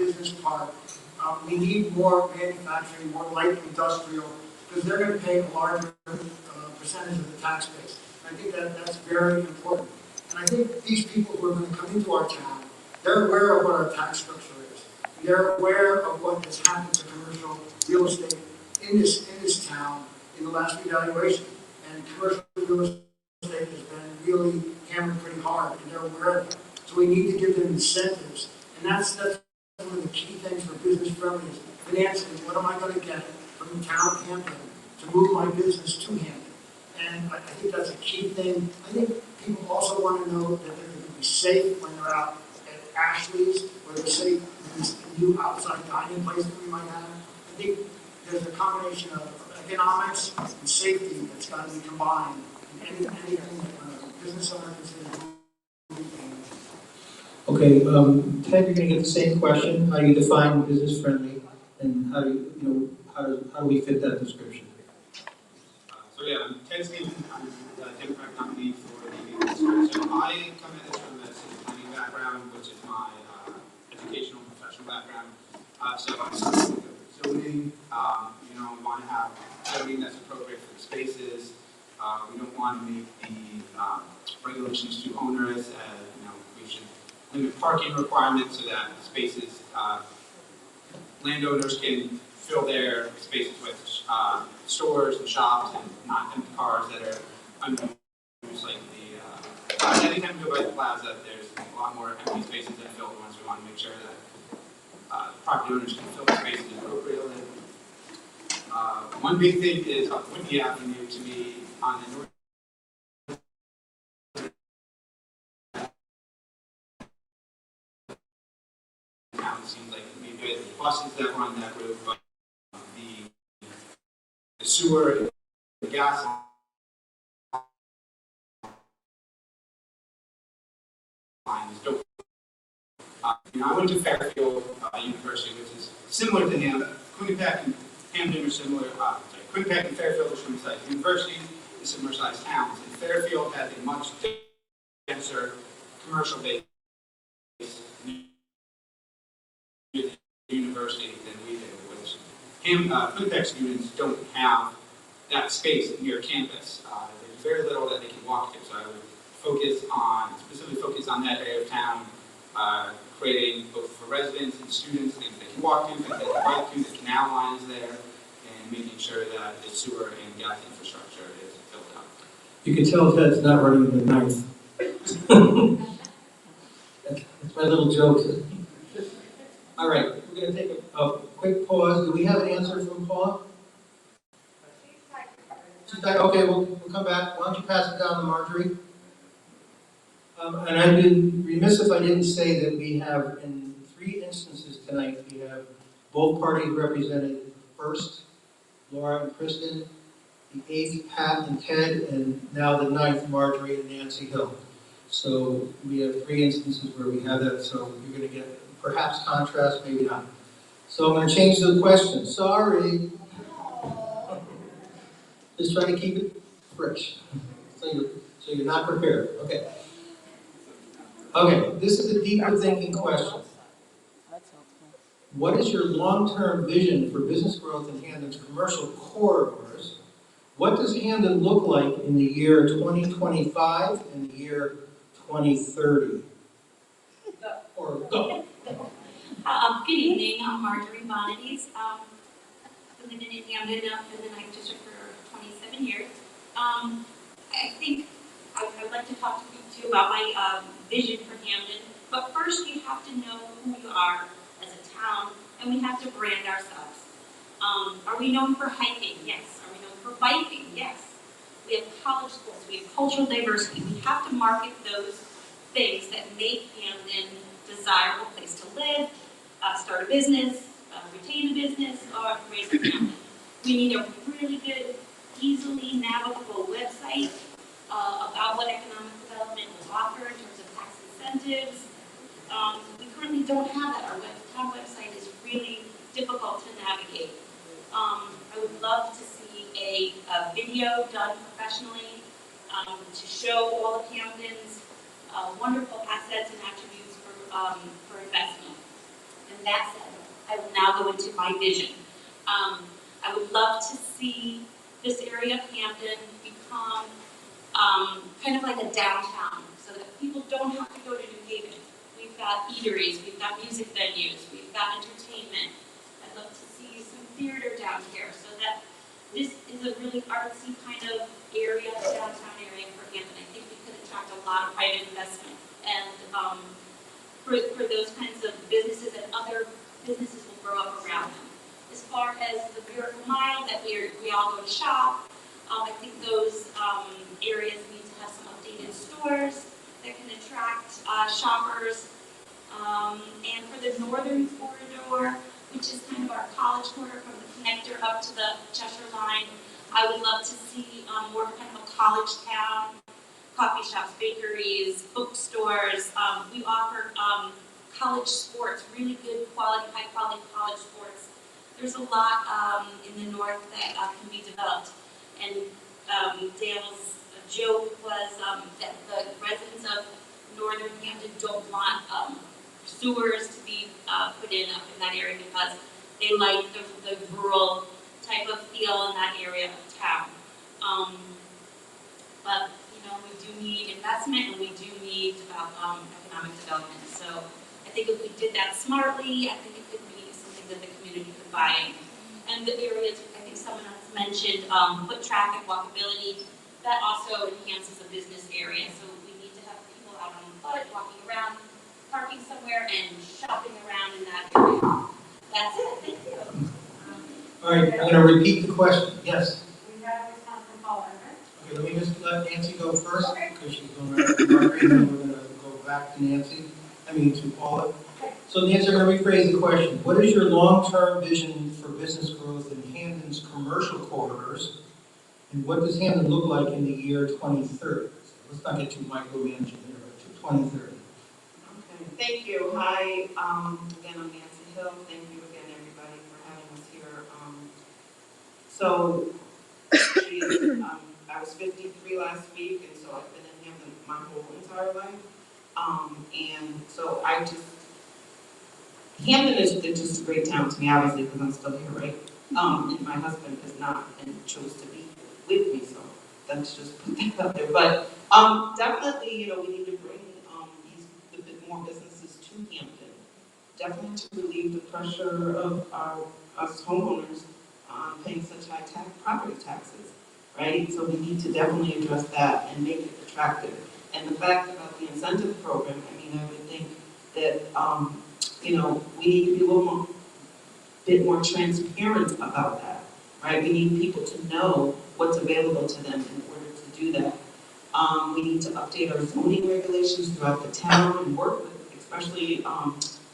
business park. We need more manufacturing, more light industrial, because they're going to pay a larger percentage of the tax base. And I think that's very important. And I think these people who are going to come into our town, they're aware of what our tax structure is. They're aware of what has happened to commercial real estate in this town in the last revaluation. And commercial real estate has been really hammered pretty hard, and they're aware of it. So we need to give them incentives. And that's one of the key things for business friendly is financially. What am I going to get from the town of Hampton to move my business to Hampton? And I think that's a key thing. I think people also want to know that they're going to be safe when they're out at Ashley's, or they're safe in this new outside dining place that we might have. I think there's a combination of economics and safety that's got to be combined in anything that a business owner considers. Okay, Ted, you're going to get the same question. How do you define business friendly, and how do how do we fit that description? So yeah, I'm Ted Stevens. I'm the Democratic nominee for the district. So I come at this from a city planning background, which is my educational and professional background. So I started with zoning. Want to have zoning that's appropriate for the spaces. We don't want to make the regulations too onerous. We should limit parking requirements so that spaces, landowners can fill their spaces with stores and shops and not empty cars that are unused. Like anytime you go by the plaza, there's a lot more empty spaces than filled ones. We want to make sure that property owners can fill the spaces appropriately. One big thing is Whitney Avenue to me on the north. It seems like it may be the buses that run that route, but the sewer, the gas lines don't. I went to Fairfield University, which is similar to Hamden. Quinnipiac and Hamden are similar. Quinnipiac and Fairfield are similar sized universities and similar sized towns. And Fairfield has a much denser commercial base university than we do, which Quinnipiac students don't have that space near campus. There's very little that they can walk to, so I would specifically focus on that area of town, creating both for residents and students things they can walk to, things they can bike to, the canal line is there, and making sure that the sewer and gas infrastructure is built up. You can tell Ted's not running in the ninth. That's my little joke. All right, we're going to take a quick pause. Do we have an answer from Paula? Okay, we'll come back. Why don't you pass it down to Marjorie? And I'd be remiss if I didn't say that we have, in 3 instances tonight, we have both parties represented. First, Laura and Kristen, the 8th, Pat and Ted, and now the 9th, Marjorie and Nancy Hill. So we have 3 instances where we have that, so you're going to get perhaps contrast, maybe not. So I'm going to change the question. Sorry. Just try to keep it fresh. So you're not prepared. Okay. Okay, this is a deeper thinking question. What is your long-term vision for business growth in Hamden's commercial corridors? What does Hamden look like in the year 2025 and the year 2030? Or go. Good evening, I'm Marjorie Bonides. I've been in Hamden in the 9th District for 27 years. I think I'd like to talk to you about my vision for Hamden, but first you have to know who you are as a town, and we have to brand ourselves. Are we known for hiking? Yes. Are we known for biking? Yes. We have college schools, we have cultural diversity. We have to market those things that make Hamden a desirable place to live, start a business, retain a business, or raise a family. We need a really good, easily navigable website about what economic development will offer in terms of tax incentives. We currently don't have that. Our town website is really difficult to navigate. I would love to see a video done professionally to show all of Hamden's wonderful assets and attributes for investment. And that said, I will now go into my vision. I would love to see this area of Hampton become kind of like a downtown, so that people don't have to go to New Haven. We've got eateries, we've got music venues, we've got entertainment. I'd love to see some theater down here, so that this is a really artsy kind of area, downtown area for Hampton. I think we could attract a lot of private investment, and for those kinds of businesses, and other businesses will grow up around them. As far as the Miracle Mile that we all go to shop, I think those areas need to have some updated stores that can attract shoppers. And for the northern corridor, which is kind of our college corridor from the connector up to the Cheshire line, I would love to see more kind of a college town, coffee shops, bakeries, bookstores. We offer college sports, really good quality, high quality college sports. There's a lot in the north that can be developed. And Dale's joke was that the residents of northern Hampton don't want sewers to be put in up in that area because they like the rural type of feel in that area of town. But you know, we do need investment and we do need economic development. So I think if we did that smartly, I think it could be something that the community could buy. And the areas, I think someone else mentioned, foot traffic, walkability, that also enhances a business area. So we need to have people out on foot, walking around, parking somewhere, and shopping around in that area. That's it, thank you. All right, I'm going to repeat the question. Yes? We have a response from Paul Everett. Okay, let me just let Nancy go first, because she's going right to Margaret, and then we're going to go back to Nancy, to Paula. So Nancy, I'm going to rephrase the question. What is your long-term vision for business growth in Hamden's commercial corridors, and what does Hamden look like in the year 2030? So let's not get too micromanaging here, but to 2030. Okay, thank you. Hi, again, I'm Nancy Hill. Thank you again, everybody, for having us here. I was 53 last week, and so I've been in Hamden my whole entire life. And so Hamden is just a great town to me, obviously, because I'm still here, right? And my husband is not, and chose to be with me, so let's just put that out there. But definitely, we need to bring a bit more businesses to Hampton. Definitely to relieve the pressure of us homeowners paying such high property taxes, right? So we need to definitely address that and make it attractive. And the fact about the incentive program, I would think that, we need to be a bit more transparent about that, right? We need people to know what's available to them in order to do that. We need to update our zoning regulations throughout the town and work with, especially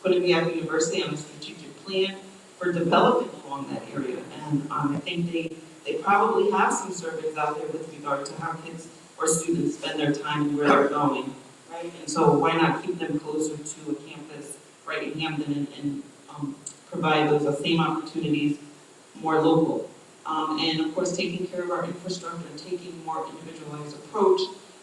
putting the university on a strategic plan for development along that area. And I think they probably have some surveys out there with regard to how kids or students spend their time and where they're going, right? And so why not keep them closer to a campus right in Hamden and provide those same opportunities more local. And of course, taking care of our infrastructure and taking a more individualized approach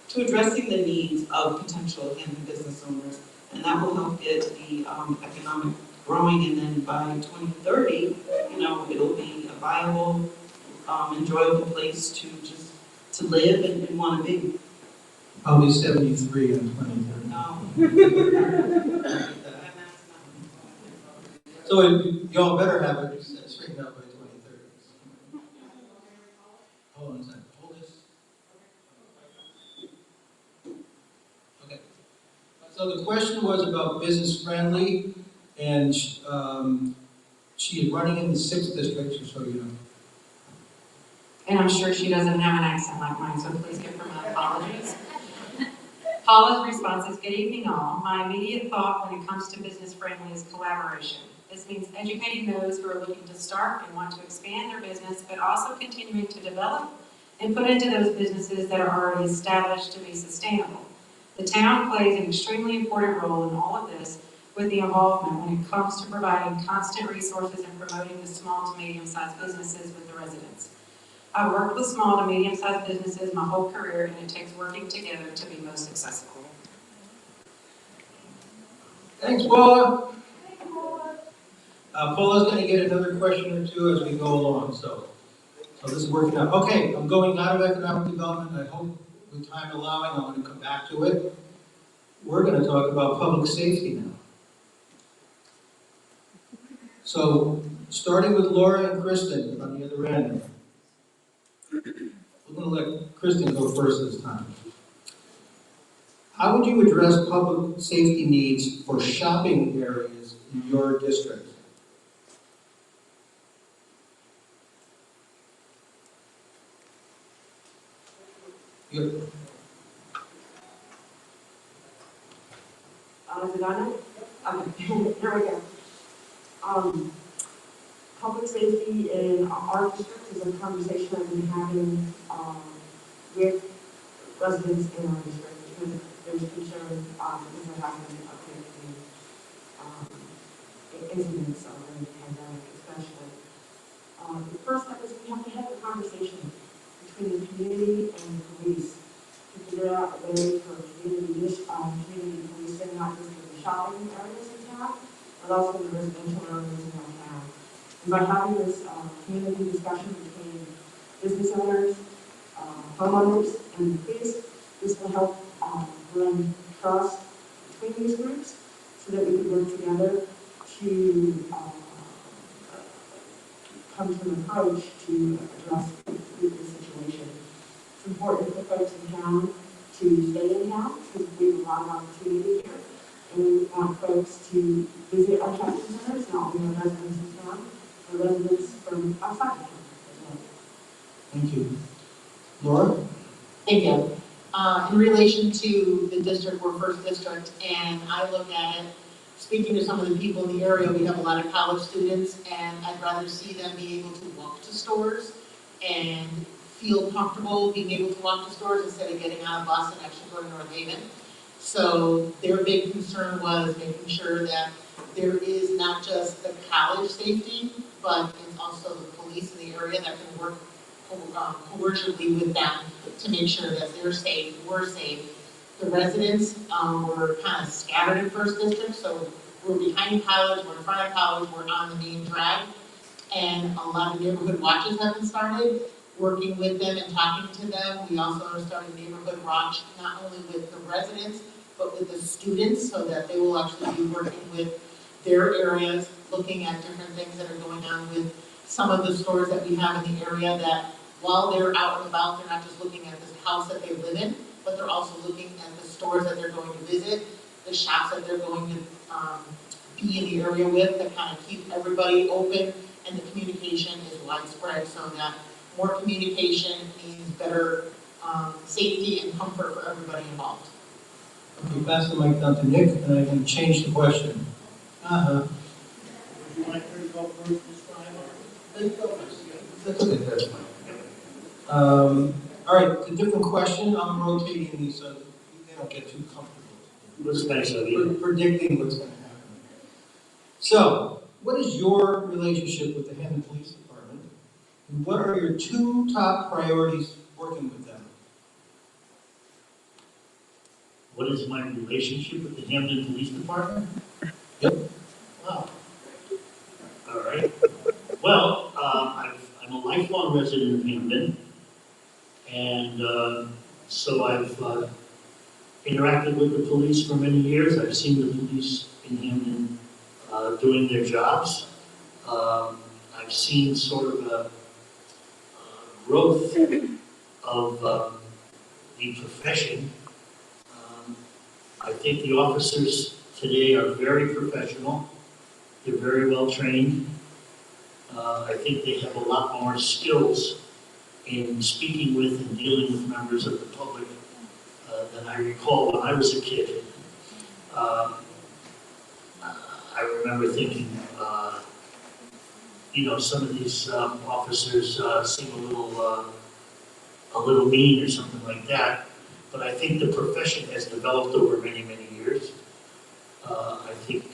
to addressing the needs of potential Hamden business owners. And that will help get the economic growing, and then by 2030, it'll be a viable, enjoyable place to live and want to be. I'll be 73 in 2030. No. So y'all better have it straightened out by 2030. Hold on a second. Hold this. Okay. So the question was about business friendly, and she is running in the 6th district, just so you know. And I'm sure she doesn't have an accent like mine, so please give her my apologies. Paula's response is, good evening all. My immediate thought when it comes to business friendly is collaboration. This means educating those who are looking to start and want to expand their business, but also continuing to develop and put into those businesses that are already established to be sustainable. The town plays an extremely important role in all of this with the involvement when it comes to providing constant resources and promoting the small to medium-sized businesses with the residents. I've worked with small to medium-sized businesses my whole career, and it takes working together to be most successful. Thanks, Paula. Paula's gonna get another question or two as we go along, so this is working out. Okay, I'm going out of economic development, I hope with time allowing, I'm gonna come back to it. We're gonna talk about public safety now. So, starting with Laura and Kristen on the other end. We're gonna let Kristen go first this time. How would you address public safety needs for shopping areas in your district? You- Is it on now? Okay, here we go. Public safety in our district is a conversation I've been having, with residents in our district, because there's concern, because we're having a few, incidents of the pandemic especially. The first step is we have to have a conversation between the community and the police to figure out a way for community policing, not just in the shopping areas in town, but also the residential areas in our town. And by having this community discussion between business owners, homeowners, and police, this will help bring trust between these groups so that we can work together to come to an approach to address the situation. It's important for folks in town to stay in town because we have a lot of opportunity here. And we want folks to visit our shopping centers, not only our residents in town, but residents from outside of town as well. Thank you. Laura? Thank you. In relation to the district, we're first district, and I look at it, speaking to some of the people in the area, we have a lot of college students, and I'd rather see them be able to walk to stores and feel comfortable being able to walk to stores instead of getting on a bus and actually going to North Haven. So their big concern was making sure that there is not just the college safety, but it's also the police in the area that can work coercively with them to make sure that they're safe, we're safe. The residents were kind of scattered in first district, so we're behind college, we're in front of college, we're on the main drag. And a lot of neighborhood watches have been started, working with them and talking to them. We also are starting neighborhood watch, not only with the residents, but with the students, so that they will actually be working with their areas, looking at different things that are going on with some of the stores that we have in the area that while they're out and about, they're not just looking at this house that they live in, but they're also looking at the stores that they're going to visit, the shops that they're going to be in the area with, that kind of keep everybody open, and the communication is widespread, so that more communication means better safety and comfort for everybody involved. Okay, pass the mic down to Nick, and I can change the question. Would you like her to go first this time, or? Let's go first. That's okay, that's fine. All right, it's a different question. I'm rotating these so they don't get too comfortable. Looks nice of you. Predicting what's going to happen. So, what is your relationship with the Hampton Police Department? And what are your two top priorities working with them? What is my relationship with the Hamden Police Department? Yep. Wow. All right. Well, I'm a lifelong resident of Hamden, and so I've interacted with the police for many years. I've seen the police in Hamden doing their jobs. I've seen sort of a growth of the profession. I think the officers today are very professional. They're very well trained. I think they have a lot more skills in speaking with and dealing with members of the public than I recall when I was a kid. I remember thinking, some of these officers seem a little mean or something like that. But I think the profession has developed over many, many years. I think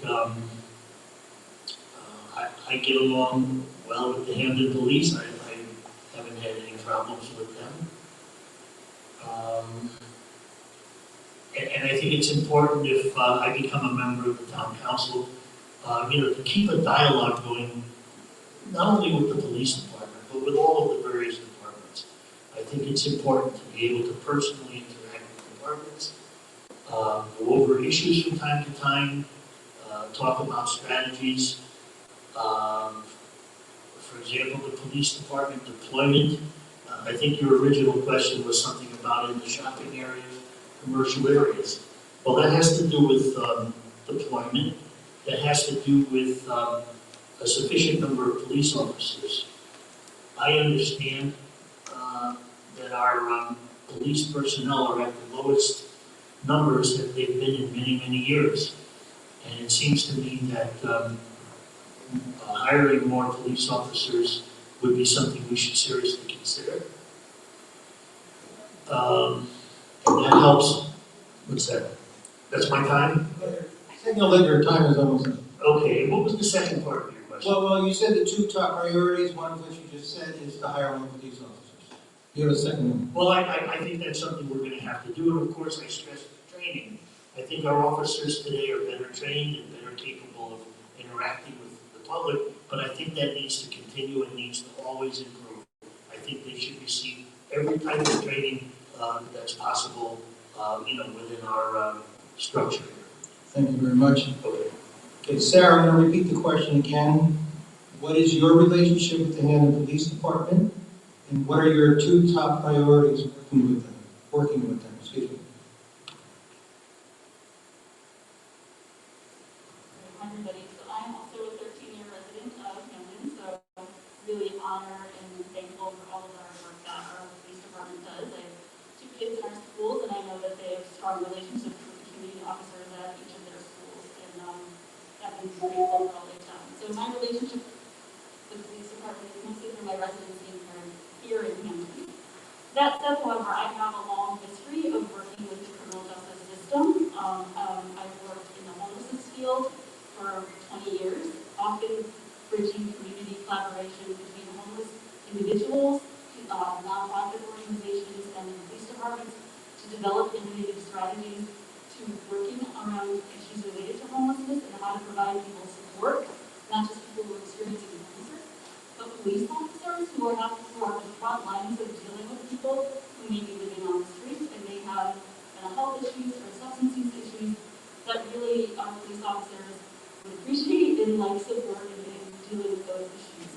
I get along well with the Hamden police. I haven't had any problems with them. And I think it's important if I become a member of the town council To keep a dialogue going, not only with the police department, but with all of the various departments. I think it's important to be able to personally interact with departments, go over issues from time to time, talk about strategies. For example, the police department deployment. I think your original question was something about in the shopping areas, commercial areas. Well, that has to do with deployment. That has to do with a sufficient number of police officers. I understand that our police personnel are at the lowest numbers that they've been in many, many years. And it seems to me that hiring more police officers would be something we should seriously consider. And that helps. What's that? That's my time? Signal that your time is almost up. Okay, what was the second part of your question? Well, you said the two top priorities, one of which you just said is to hire more police officers. You have a second one. Well, I think that's something we're going to have to do, and of course I stress training. I think our officers today are better trained and better capable of interacting with the public, but I think that needs to continue and needs to always improve. I think they should receive every type of training that's possible, within our structure. Thank you very much. Okay. Okay, Sarah, I'm going to repeat the question again. What is your relationship with the Hamden Police Department? And what are your two top priorities working with them, excuse me? Hi everybody, so I'm also a 13-year resident of Hampton, so really honor and thankful for all of our work that our police department does. I have two kids in our schools, and I know that they have strong relationships with the community officers at each of their schools, and that means grateful for all they've done. So my relationship with the police department is mostly through my residency here in Hampton. That said, however, I have a long history of working with the criminal justice system. I've worked in the homelessness field for 20 years, often bridging community collaboration between homeless individuals, nonprofit organizations, and police departments to develop innovative strategies to working around issues related to homelessness and how to provide people support, not just people who are experiencing homelessness, but police officers who are on the front lines of dealing with people who may be living on the streets and may have mental health issues or substance use issues that really our police officers would appreciate and like support in dealing with those issues.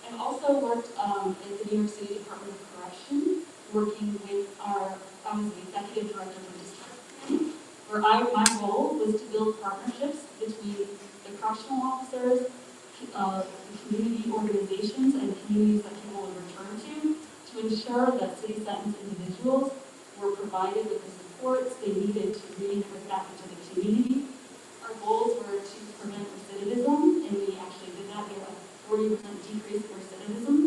I've also worked at the New York City Department of Corrections, working with I was the executive director for district, where my role was to build partnerships between the correctional officers, the community organizations, and communities that people would return to ensure that city sentenced individuals were provided with the supports they needed to reintegrate back into the community. Our goals were to prevent recidivism, and we actually did that. There was a 40% decrease in recidivism,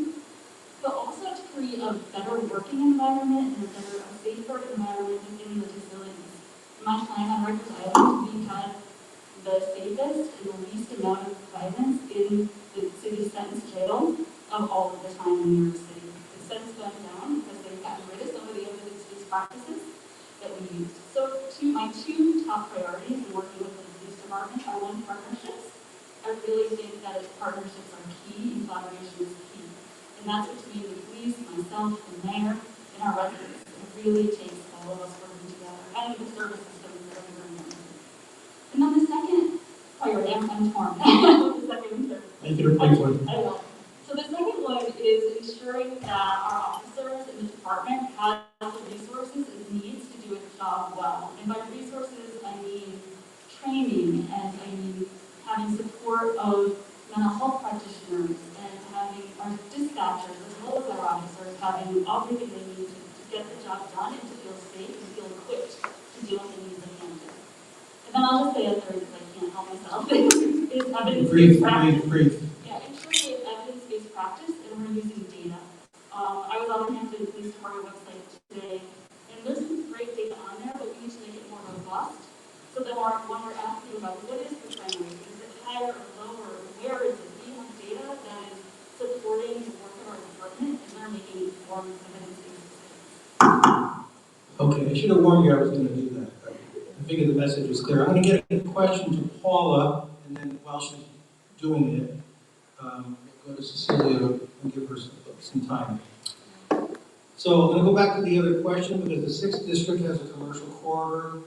but also to create a better working environment and a safer environment within the facilities. In my time on Rikers Island, we had the safest and the least amount of violence in the city sentence jail of all of the time in New York City. It's since gone down because they've gotten rid of some of the evidence-based practices that we used. So my two top priorities in working with the police department are one, partnerships. I really think that partnerships are key and collaboration is key. And that's between the police, myself, the mayor, and our residents. It really takes all of us working together and the service systems that are very important. And then the second priority, I'm torn. The second and third. Make it a brief one. I will. So the second one is ensuring that our officers in the department have the resources it needs to do its job well. And by resources, I mean training, and I mean having support of mental health practitioners, and having our dispatchers, as well as our officers, having everything they need to get the job done and to feel safe and feel equipped to deal with the needs of Hampton. And then I'll just say a third, because I can't help myself, is evidence-based practice. Brief. Yeah, ensuring we have evidence-based practice and we're using data. I was on the Hampton Police Department website today, and there's some great data on there, but we need to make it more robust. So that when we're asking about what is the crime rate, is it higher or lower, where is it? We have data that is supporting the work of our department, and they're making informed evidence-based decisions. Okay, I should have warned you I was going to do that. I figured the message was clear. I'm going to get a question to Paula, and then while she's doing it, go to Cecilia and give her some time. So I'm going to go back to the other question, because the 6th district has a commercial corridor,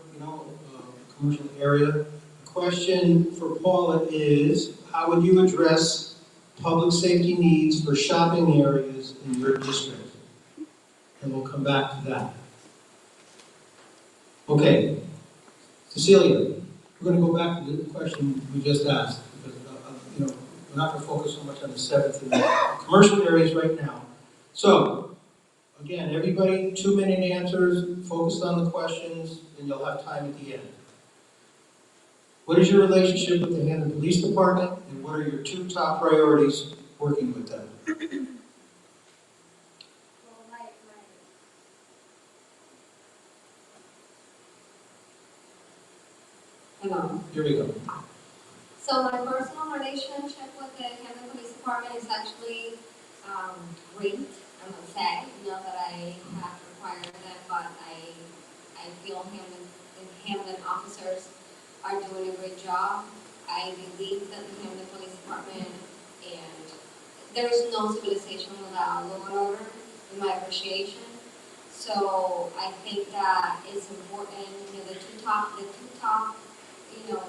commercial area. The question for Paula is, how would you address public safety needs for shopping areas in your district? And we'll come back to that. Okay, Cecilia, we're going to go back to the question we just asked, because we're not going to focus so much on the 7th and the commercial areas right now. So, again, everybody, 2-minute answers, focused on the questions, and you'll have time at the end. What is your relationship with the Hampden Police Department, and what are your 2 top priorities working with them? Hello. Here we go. So my personal relationship with the Hampton Police Department is actually great, I would say. Not that I have required them, but I feel Hamden officers are doing a great job. I believe that the Hampden Police Department, and there is no civilization without law and order, in my appreciation. So I think that it's important, the two top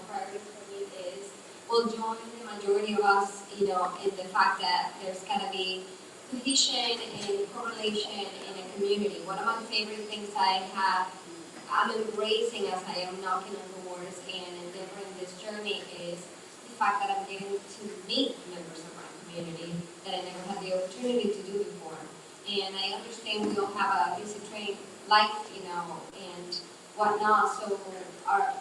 priorities for me is, we'll join the majority of us, in the fact that there's gotta be cohesion and correlation in a community. One of my favorite things I'm embracing as I am knocking on doors and endeavoring this journey is the fact that I'm getting to meet members of our community that I never had the opportunity to do before. And I understand we all have a busy train life, and whatnot, so our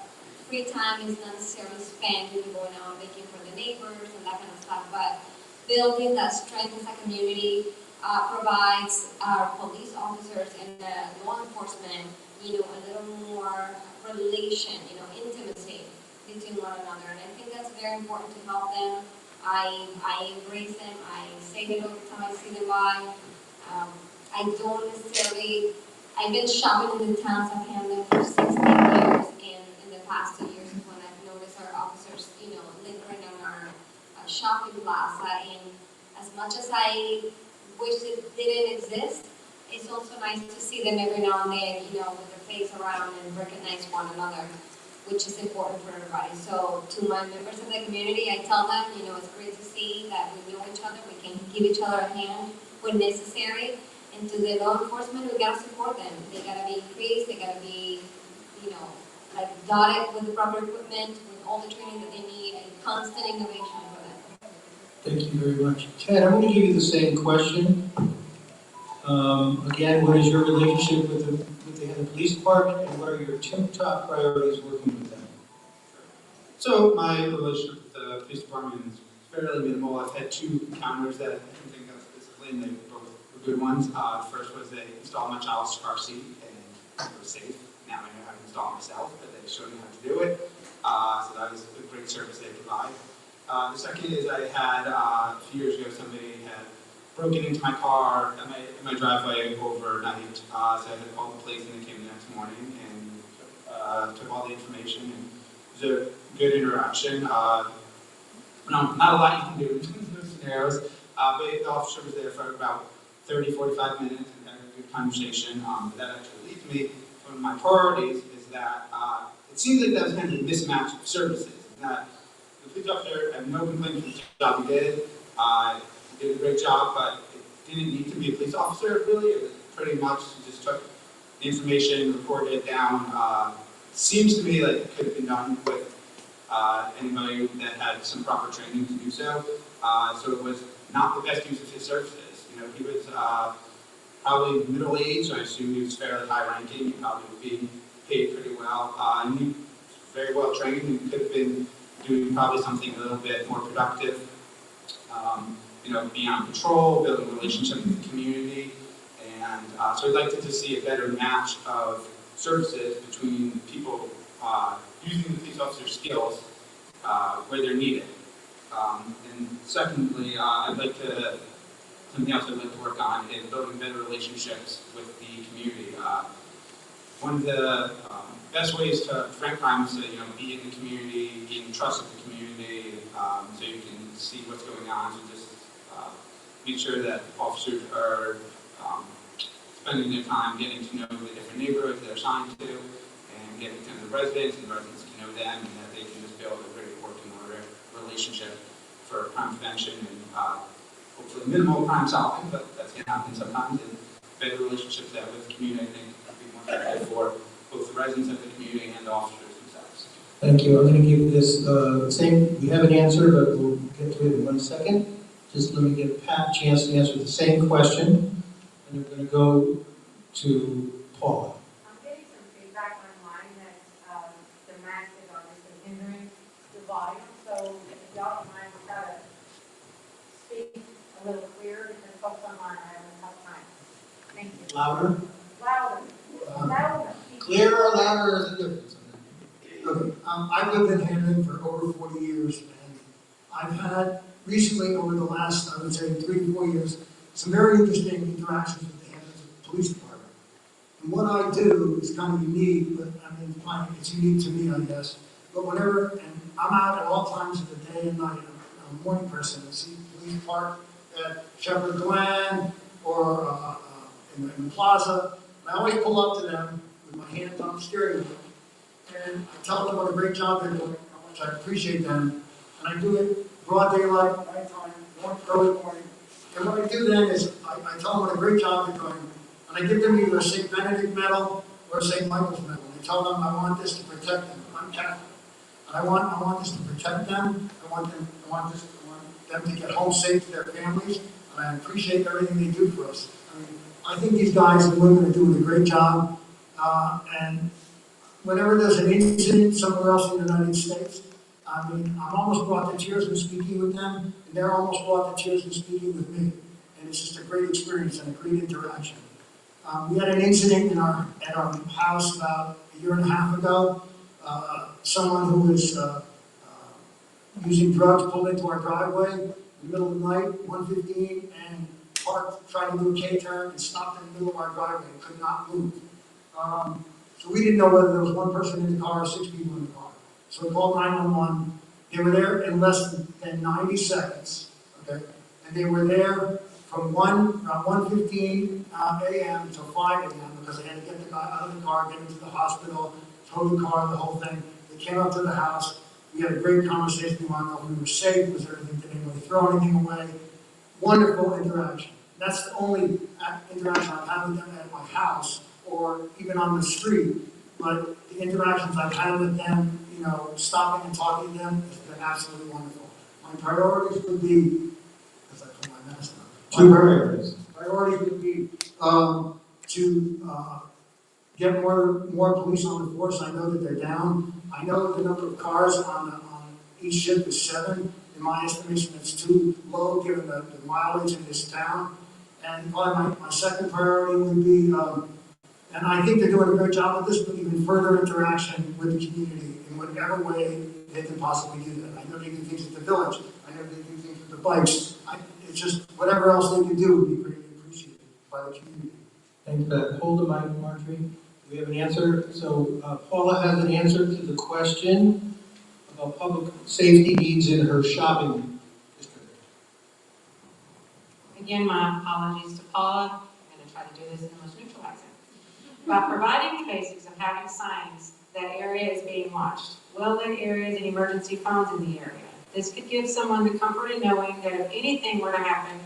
free time is not necessarily spent going out making for the neighbors and that kind of stuff, but building that strength as a community provides our police officers and law enforcement, a little more relation, intimacy between one another. And I think that's very important to help them. I embrace them. I say it all the time I see them by. I don't necessarily, I've been shopping in the towns of Hamden for 16 years, and in the past 2 years is when I've noticed our officers, lingering on our shopping plaza. And as much as I wish it didn't exist, it's also nice to see them every now and then, with their face around and recognize one another, which is important for everybody. So to my members of the community, I tell them, it's great to see that we know each other, we can give each other a hand when necessary. And to the law enforcement, we gotta support them. They gotta be increased, they gotta be, dotted with the proper equipment, with all the training that they need, and constant innovation for them. Thank you very much. Ted, I'm going to give you the same question. Again, what is your relationship with the police department, and what are your 2 top priorities working with them? So my relationship with the police department is fairly minimal. I've had 2 encounters that I can think of specifically, and they both were good ones. First was they installed my child's car seat, and it was safe. Now I know how to install it myself, but they showed me how to do it. So that was a great service they provide. The second is I had, a few years ago, somebody had broken into my car in my driveway overnight. So I had to call the police, and they came the next morning and took all the information. And it was a good interaction. Not a lot you can do in those scenarios, but the officer was there for about 30, 45 minutes and had a good conversation. But that actually leads me to one of my priorities is that it seems like that was kind of a mismatch of services. That the police officer had no complaints with the job he did. He did a great job, but it didn't need to be a police officer, really. It was pretty much just took the information, reported it down. Seems to me like it could have been done with anybody that had some proper training to do so. So it was not the best use of his services. He was probably middle-aged, so I assume he was fairly high-ranking. He probably was being paid pretty well. And he was very well trained and could have been doing probably something a little bit more productive. Being on patrol, building a relationship with the community. And so I'd like to just see a better match of services between people using the police officer's skills where they're needed. And secondly, something else I'd like to work on is building better relationships with the community. One of the best ways to prevent crime is to, be in the community, gain the trust of the community, so you can see what's going on. So just make sure that officers are spending their time getting to know the different neighborhoods they're assigned to, and getting to know the residents, and the residents can know them, and that they can just build a great working order relationship for crime prevention and hopefully minimal crime solving, but that's going to happen sometimes. And better relationships that with the community, I think, would be more effective for both the residents of the community and the officers themselves. Thank you. I'm going to give this we have an answer, but we'll get to it in 1 second. Just let me give Pat a chance to answer the same question. And we're going to go to Paula. I'm getting some feedback online that the mask is obviously hindering the volume, so if y'all don't mind, we gotta speak a little clearer because folks online are having a tough time. Thank you. Louder? Louder. Louder. Clearer, louder, is a difference. Okay, I've lived in Hamden for over 40 years, and I've had recently, over the last, I would say, 3 to 4 years, some very interesting interactions with the Hampton Police Department. And what I do is kind of unique, but I mean, fine, it's unique to me, I guess. But whenever, and I'm out at all times of the day and night, I'm a morning person, I see police park at Shepherd Glen or in the plaza. I always pull up to them with my hands on the steering wheel, and I tell them what a great job they're doing, how much I appreciate them, and I do it broad daylight, nighttime, early morning. And what I do then is I tell them what a great job they're doing, and I give them either a St. Benedict medal or a St. Michael's medal. And I tell them I want this to protect them. I'm Catholic, and I want this to protect them. I want them to get home safe to their families, and I appreciate everything they do for us. I mean, I think these guys and women are doing a great job, and whenever there's an incident somewhere else in the United States, I mean, I'm almost brought to tears when speaking with them, and they're almost brought to tears when speaking with me. And it's just a great experience and a great interaction. We had an incident at our house about a year and a half ago. Someone who was using drugs pulled into our driveway in the middle of the night, 1:15, and parked, tried to do a K-turn, and stopped in the middle of our driveway and could not move. So we didn't know whether there was one person in the car or 6 people in the car. So we called 911. They were there in less than 90 seconds, okay? And they were there from 1:15 a.m. to 5 a.m. because they had to get the guy out of the car, get him to the hospital, tow the car, the whole thing. They came up to the house. We had a great conversation. We wanted to know if we were safe. Was there anything, did anybody throw anything away? Wonderful interaction. That's the only interaction I've had with them at my house or even on the street. But the interactions I've had with them, stopping and talking to them has been absolutely wonderful. My priorities would be, as I put my mask on. Two priorities. Priorities would be to get more police on the force. I know that they're down. I know the number of cars on each shift is 7. In my estimation, it's too low given the mileage in this town. And probably my second priority would be, and I think they're doing a great job with this, but even further interaction with the community in whatever way they can possibly do that. I know they do things at the village. I know they do things with the bikes. It's just whatever else they can do would be greatly appreciated by the community. Thanks for that. Hold the mic, Marjorie. We have an answer. So Paula has an answer to the question about public safety needs in her shopping district. Again, my apologies to Paula. I'm going to try to do this in the most neutral accent. By providing the basics of having signs that area is being watched, well-lit areas and emergency phones in the area. This could give someone the comfort in knowing that if anything were to happen,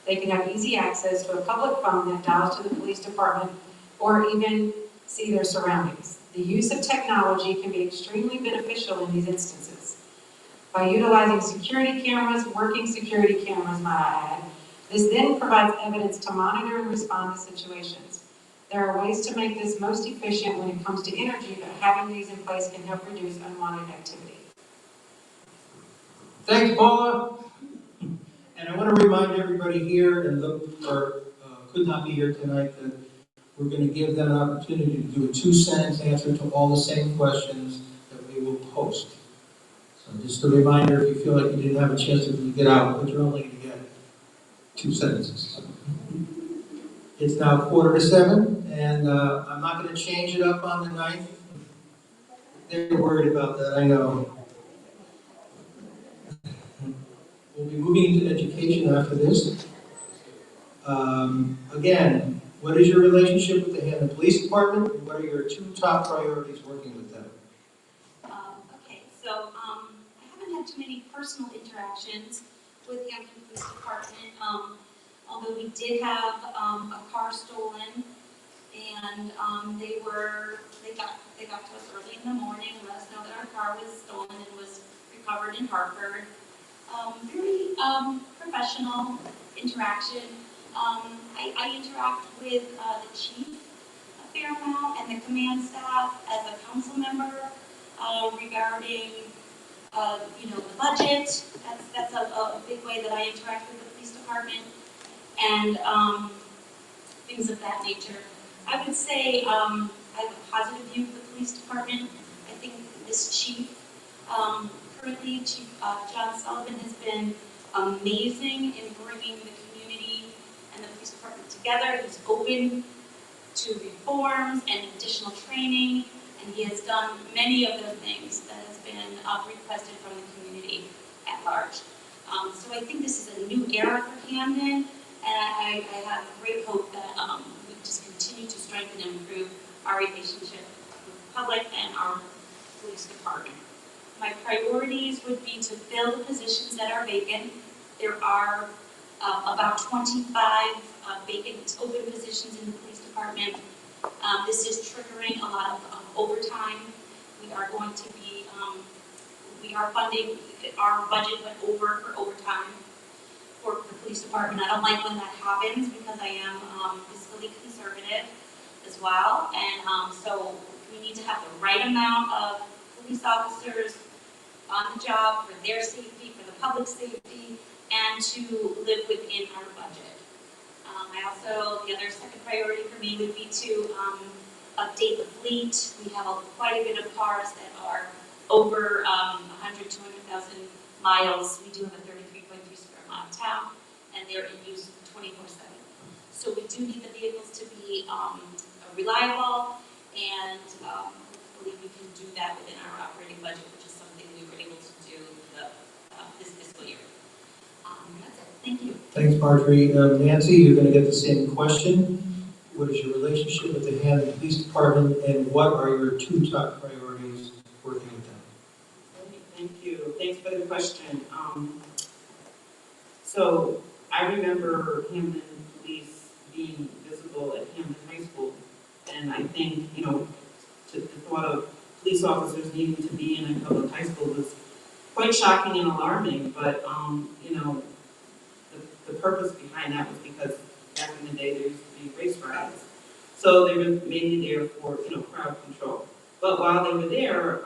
they can have easy access to a public phone that dials to the police department or even see their surroundings. The use of technology can be extremely beneficial in these instances. By utilizing security cameras, working security cameras, might I add, this then provides evidence to monitor and respond to situations. There are ways to make this most efficient when it comes to energy, but having these in place can help reduce unwanted activity. Thanks, Paula. And I want to remind everybody here and those who could not be here tonight that we're going to give them an opportunity to do a 2-sentence answer to all the same questions that we will post. So just a reminder, if you feel like you didn't have a chance to get out, but you're only going to get 2 sentences. It's now 6:45, and I'm not going to change it up on the 9th. They're worried about that, I know. We'll be moving into education after this. Again, what is your relationship with the Hampton Police Department? And what are your two top priorities working with them? Okay, so I haven't had too many personal interactions with the Hampton Police Department, although we did have a car stolen, and they got to us early in the morning, and let us know that our car was stolen and was recovered in Hartford. Very professional interaction. I interact with the chief a fair amount and the command staff as a council member regarding the budget. That's a big way that I interact with the police department and things of that nature. I would say I have a positive view of the police department. I think this chief, currently Chief John Sullivan, has been amazing in bringing the community and the police department together. He's open to reforms and additional training, and he has done many of the things that has been requested from the community at large. So I think this is a new era for Hamden, and I have great hope that we just continue to strengthen and improve our relationship with the public and our police department. My priorities would be to fill the positions that are vacant. There are about 25 vacant open positions in the police department. This is triggering a lot of overtime. We are going to be, we are funding, our budget went over for overtime for the police department. I don't like when that happens because I am fiscally conservative as well. And so we need to have the right amount of police officers on the job for their safety, for the public safety, and to live within our budget. The other second priority for me would be to update the fleet. We have quite a bit of cars that are over 100, 200,000 miles. We do have a 33.3 square mile town, and they're in use 24/7. So we do need the vehicles to be reliable, and hopefully we can do that within our operating budget, which is something we were able to do this fiscal year. That's it. Thank you. Thanks, Marjorie. Nancy, you're going to get the same question. What is your relationship with the Hampton Police Department, and what are your two top priorities working with them? Thank you. Thanks for the question. So I remember Hamden Police being visible at Hamden High School, and I think, the thought of police officers needing to be in a public high school was quite shocking and alarming, but, the purpose behind that was because back in the day there used to be race riots. So they were mainly there for, crowd control. But while they were there,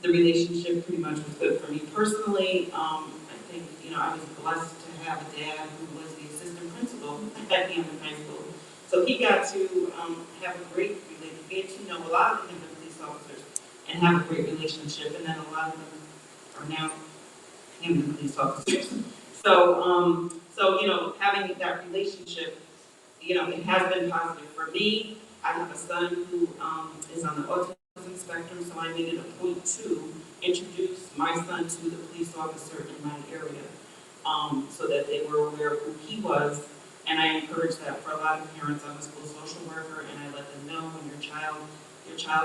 the relationship pretty much was good for me personally. I think, I was blessed to have a dad who was the assistant principal at Hamden High School. So he got to have a great relationship, get to know a lot of Hamden police officers and have a great relationship, and then a lot of them are now Hamden police officers. So, having that relationship, it has been positive for me. I have a son who is on the autism spectrum, so I made it a point to introduce my son to the police officer in my area, so that they were aware of who he was. And I encourage that for a lot of parents. I'm a school social worker, and I let them know when your child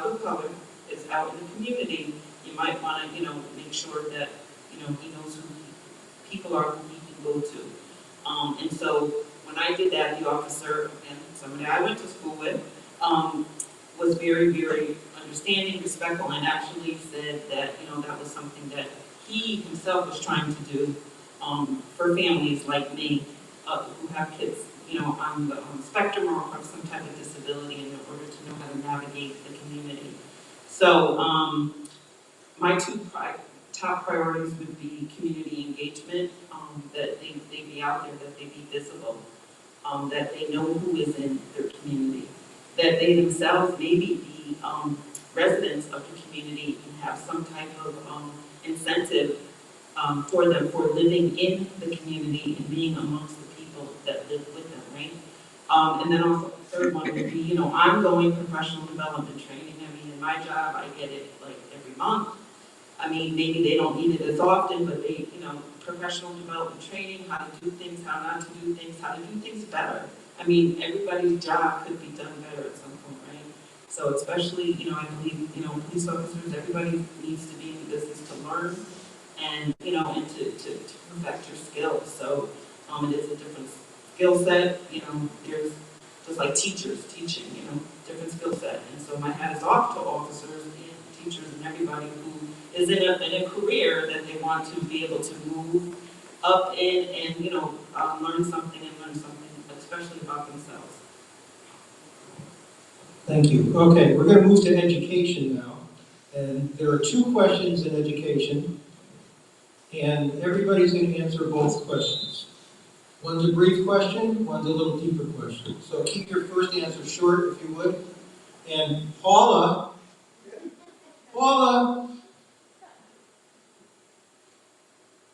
of color is out in the community, you might want to, make sure that, he knows who people are who he can go to. And so when I did that, the officer, and somebody I went to school with, was very, very understanding, respectful, and actually said that, that was something that he himself was trying to do for families like me who have kids, on the spectrum or have some type of disability in order to know how to navigate the community. So my two top priorities would be community engagement, that they be out there, that they be visible, that they know who is in their community, that they themselves maybe be residents of the community and have some type of incentive for them for living in the community and being amongst the people that live with them, right? And then also the third one would be, ongoing professional development training. I mean, in my job, I get it like every month. I mean, maybe they don't need it as often, but they, professional development training, how to do things, how not to do things, how to do things better. I mean, everybody's job could be done better at some point, right? So especially, I believe, police officers, everybody needs to be in the business to learn and, and to perfect your skills. So, it is a different skill set, there's just like teachers teaching, different skill set. And so my hat is off to officers and teachers and everybody who is in a career that they want to be able to move up in and, learn something, especially about themselves. Thank you. Okay, we're going to move to education now. And there are two questions in education, and everybody's going to answer both questions. One's a brief question, one's a little deeper question. So keep your first answer short, if you would. And Paula,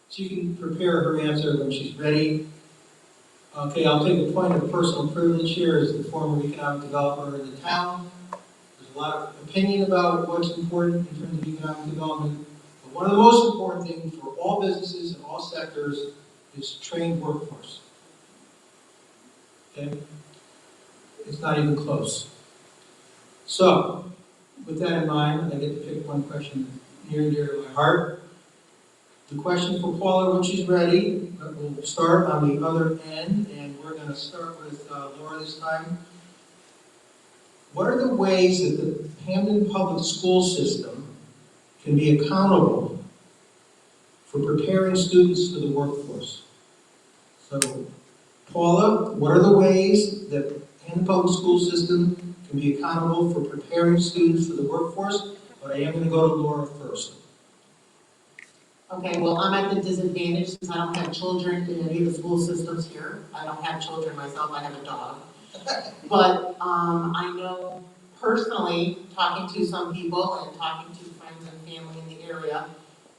she can prepare her answer when she's ready. Okay, I'll take a point of personal privilege here as the former economic developer in the town. There's a lot of opinion about what's important in terms of economic development. But one of the most important things for all businesses and all sectors is trained workforce. Okay? It's not even close. So, with that in mind, I get to pick one question near and dear to my heart. The question for Paula when she's ready, we'll start on the other end, and we're going to start with Laura this time. What are the ways that the Hamden public school system can be accountable for preparing students for the workforce? So, Paula, what are the ways that the Hamden public school system can be accountable for preparing students for the workforce? But I am going to go to Laura first. Okay, well, I'm at the disadvantage since I don't have children in any of the school systems here. I don't have children myself, I have a dog. But I know personally, talking to some people and talking to friends and family in the area,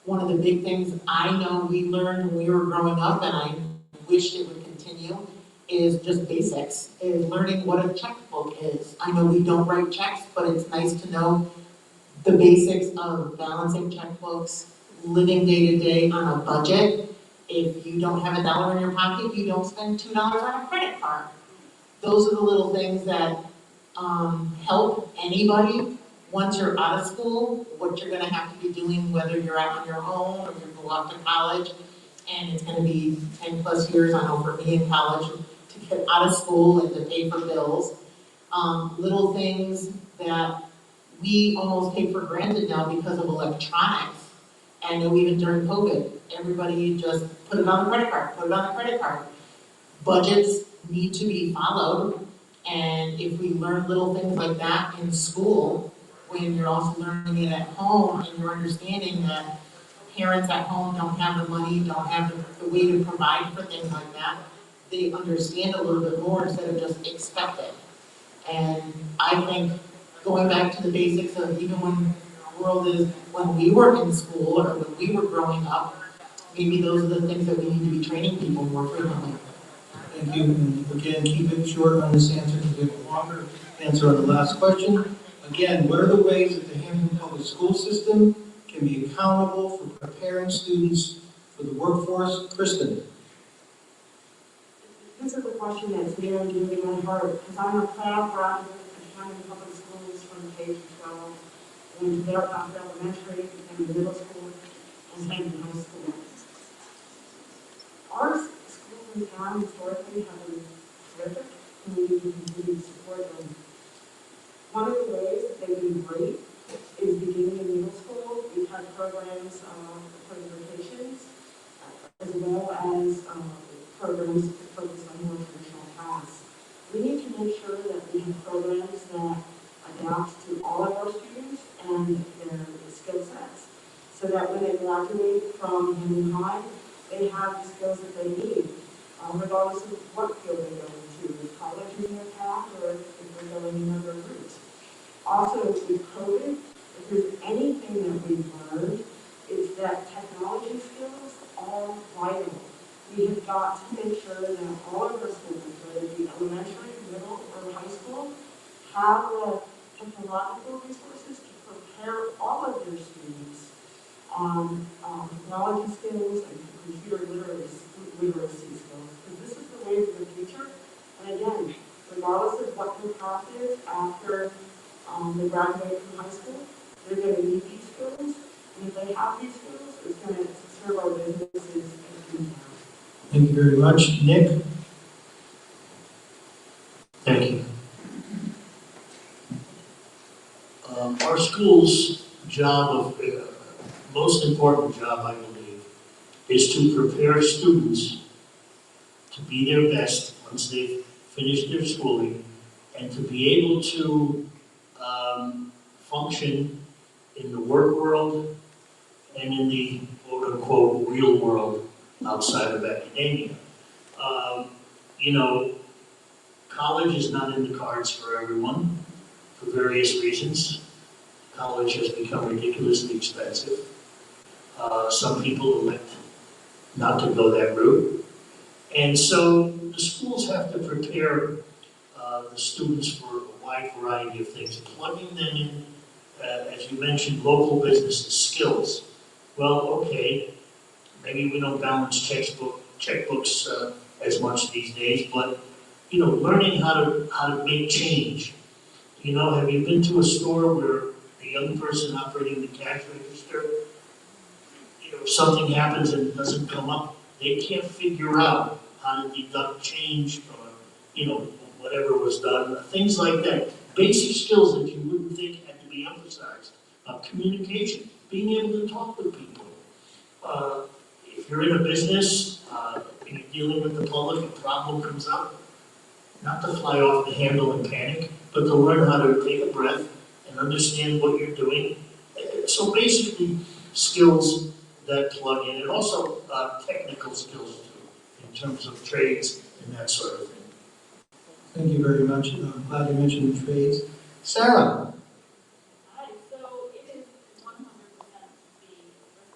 one of the big things I know we learned when we were growing up, and I wished it would continue, is just basics, is learning what a checkbook is. I know we don't write checks, but it's nice to know the basics of balancing checkbooks, living day to day on a budget. If you don't have $1 in your pocket, you don't spend $2 on a credit card. Those are the little things that help anybody once you're out of school, what you're gonna have to be doing, whether you're out on your own or you go off to college, and it's gonna be 10 plus years, I know for me in college, to get out of school and to pay for bills. Little things that we almost take for granted now because of electronics. I know even during COVID, everybody just put it on the credit card, Budgets need to be followed, and if we learn little things like that in school, when you're also learning it at home, and you're understanding that parents at home don't have the money, don't have the way to provide for things like that, they understand a little bit more instead of just expect it. And I think going back to the basics of even when when we were in school or when we were growing up, maybe those are the things that we need to be training people more frequently. Thank you. And again, keep it short on this answer because we have a longer answer on the last question. Again, what are the ways that the Hampton public school system can be accountable for preparing students for the workforce? Kristen. This is a question that's near and dear to my heart because I'm a proud graduate of Hampton Public Schools from K through 12. Went to Belfast Elementary, and middle school, and Hampton High School. Our schools in town historically have been terrific, and we continue to support them. One of the ways that they've been great is beginning in middle school. We've had programs for vacations, as well as programs that focus on more traditional tasks. We need to make sure that we have programs that adapt to all of our students and their skill sets, so that when they graduate from Hamden High, they have the skills that they need, regardless of what field they go into, if college is their path or if they're going another route. Also, with COVID, if there's anything that we've learned, it's that technology skills are vital. We have got to make sure that all of our students, whether it be elementary, middle, or high school, have the technological resources to prepare all of their students on technology skills and computer literacy skills, because this is the way of the future. And again, regardless of what their path is after they graduate from high school, they're going to need these skills. And if they have these skills, it's going to serve our businesses in town. Thank you very much. Nick? Thank you. Our school's job most important job, I believe, is to prepare students to be their best once they've finished their schooling and to be able to function in the work world and in the quote-unquote real world outside of academia. You know, college is not in the cards for everyone for various reasons. College has become ridiculously expensive. Some people elect not to go that route. And so the schools have to prepare the students for a wide variety of things, plugging them in, as you mentioned, local businesses, skills. Well, okay, maybe we don't balance checkbooks as much these days, but you know, learning how to make change. You know, have you been to a store where a young person operating the cash register, you know, if something happens and it doesn't come up, they can't figure out how to deduct change or, you know, whatever was done, things like that. Basic skills that you wouldn't think had to be emphasized. Communication, being able to talk with people. If you're in a business, and you're dealing with the public, a problem comes up, not to fly off the handle and panic, but to learn how to take a breath and understand what you're doing. So basically, skills that plug in, and also technical skills too, in terms of trades and that sort of thing. Thank you very much. I'm glad you mentioned the trades. Sarah? Hi, so it is 100% the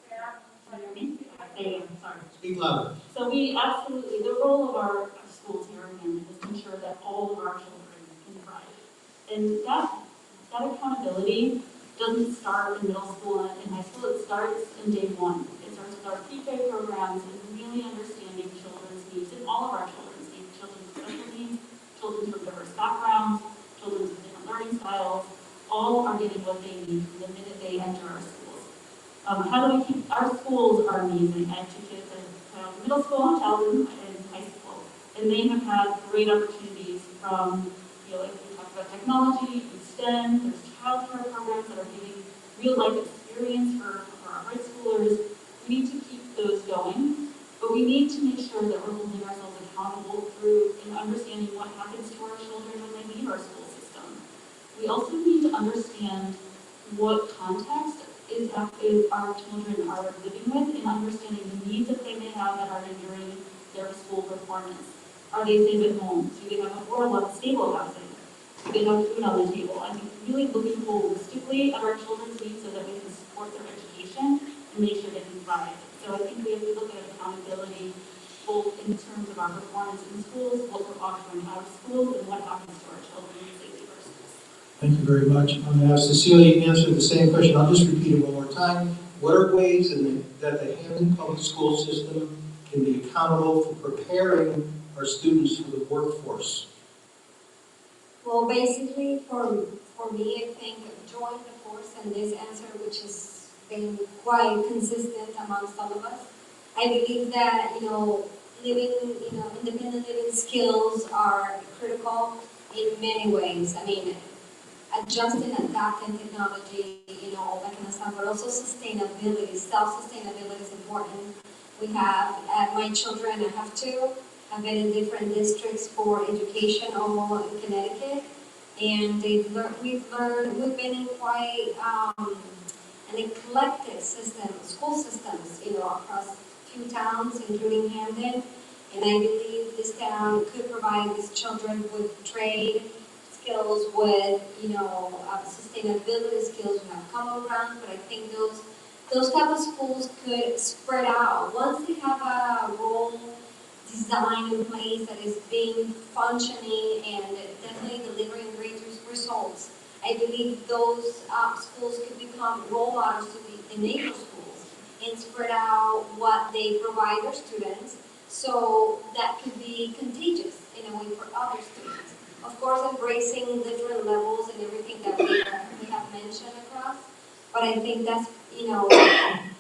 fair, sorry. Speak louder. So we absolutely, the role of our schools here in Hamden is to ensure that all of our children can thrive. And that accountability doesn't start in middle school and in high school, it starts in day one. It starts with our pre-K programs and really understanding children's needs and all of our children's needs, children with special needs, children from diverse backgrounds, children with different learning styles, all are getting what they need from the minute they enter our schools. How do we keep, our schools are amazing. I have two kids in middle school, childhood, and high school. And they have had great opportunities from, you know, like we talked about technology, and STEM, there's childcare programs that are giving real life experience for our high schoolers. We need to keep those going, but we need to make sure that we're holding ourselves accountable through and understanding what happens to our children when they leave our school system. We also need to understand what context is our children are living with and understanding the needs that they may have that are hindering their school performance. Are they safe at home? Do they have affordable, stable housing? Do they have food on the table? I think really looking holistically at our children's needs so that we can support their education and make sure they can thrive. So I think we have to look at accountability both in terms of our performance in schools, what we're offering out of schools, and what happens to our children when they leave our schools. Thank you very much. I'm going to ask Cecilia to answer the same question. I'll just repeat it one more time. What are ways that the Hampton public school system can be accountable for preparing our students for the workforce? Well, basically, for me, I think join the force in this answer, which has been quite consistent amongst all of us. I believe that, independent living skills are critical in many ways. I mean, adjusting, adapting technology, that kind of stuff, but also sustainability, self-sustainability is important. We have, my children, I have two, I've been in different districts for education all in Connecticut, and we've been in quite an eclectic system, school systems, across few towns, including Hamden, and I believe this town could provide these children with trade skills, with, sustainability skills. We have common ground, but I think those type of schools could spread out. Once they have a role design in place that is being functioning and definitely delivering great results, I I believe those schools could become role models to the neighbor schools and spread out what they provide their students, so that could be contagious in a way for other students. Of course, embracing different levels and everything that we have mentioned across, but I think that's,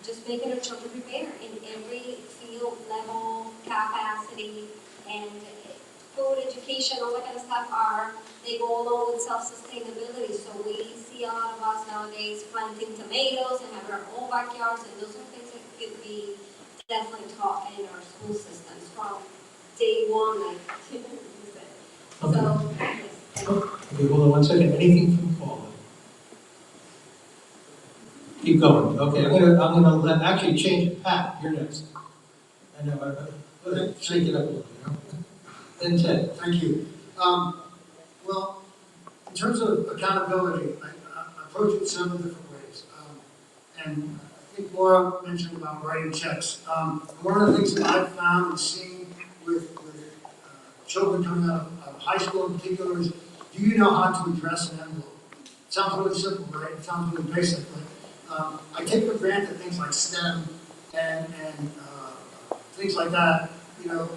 just making a child prepare in every field, level, capacity, and food, education, all that kind of stuff they go along with self-sustainability. So we see a lot of us nowadays planting tomatoes and have our own backyards, and those are things that could be definitely taught in our school systems from day one, like you said. So, yes. Okay, hold on one second. Anything from Paula? Keep going. Okay, I'm gonna actually change it. Pat, you're next. I know, let's shake it up a little, Then Ted. Thank you. Well, in terms of accountability, I approach it several different ways. And I think Laura mentioned about writing checks. One of the things that I've found and seen with children coming out of high school in particular is, do you know how to address an envelope? It sounds really simple, right? It sounds really basic, but I take for granted things like STEM and things like that, the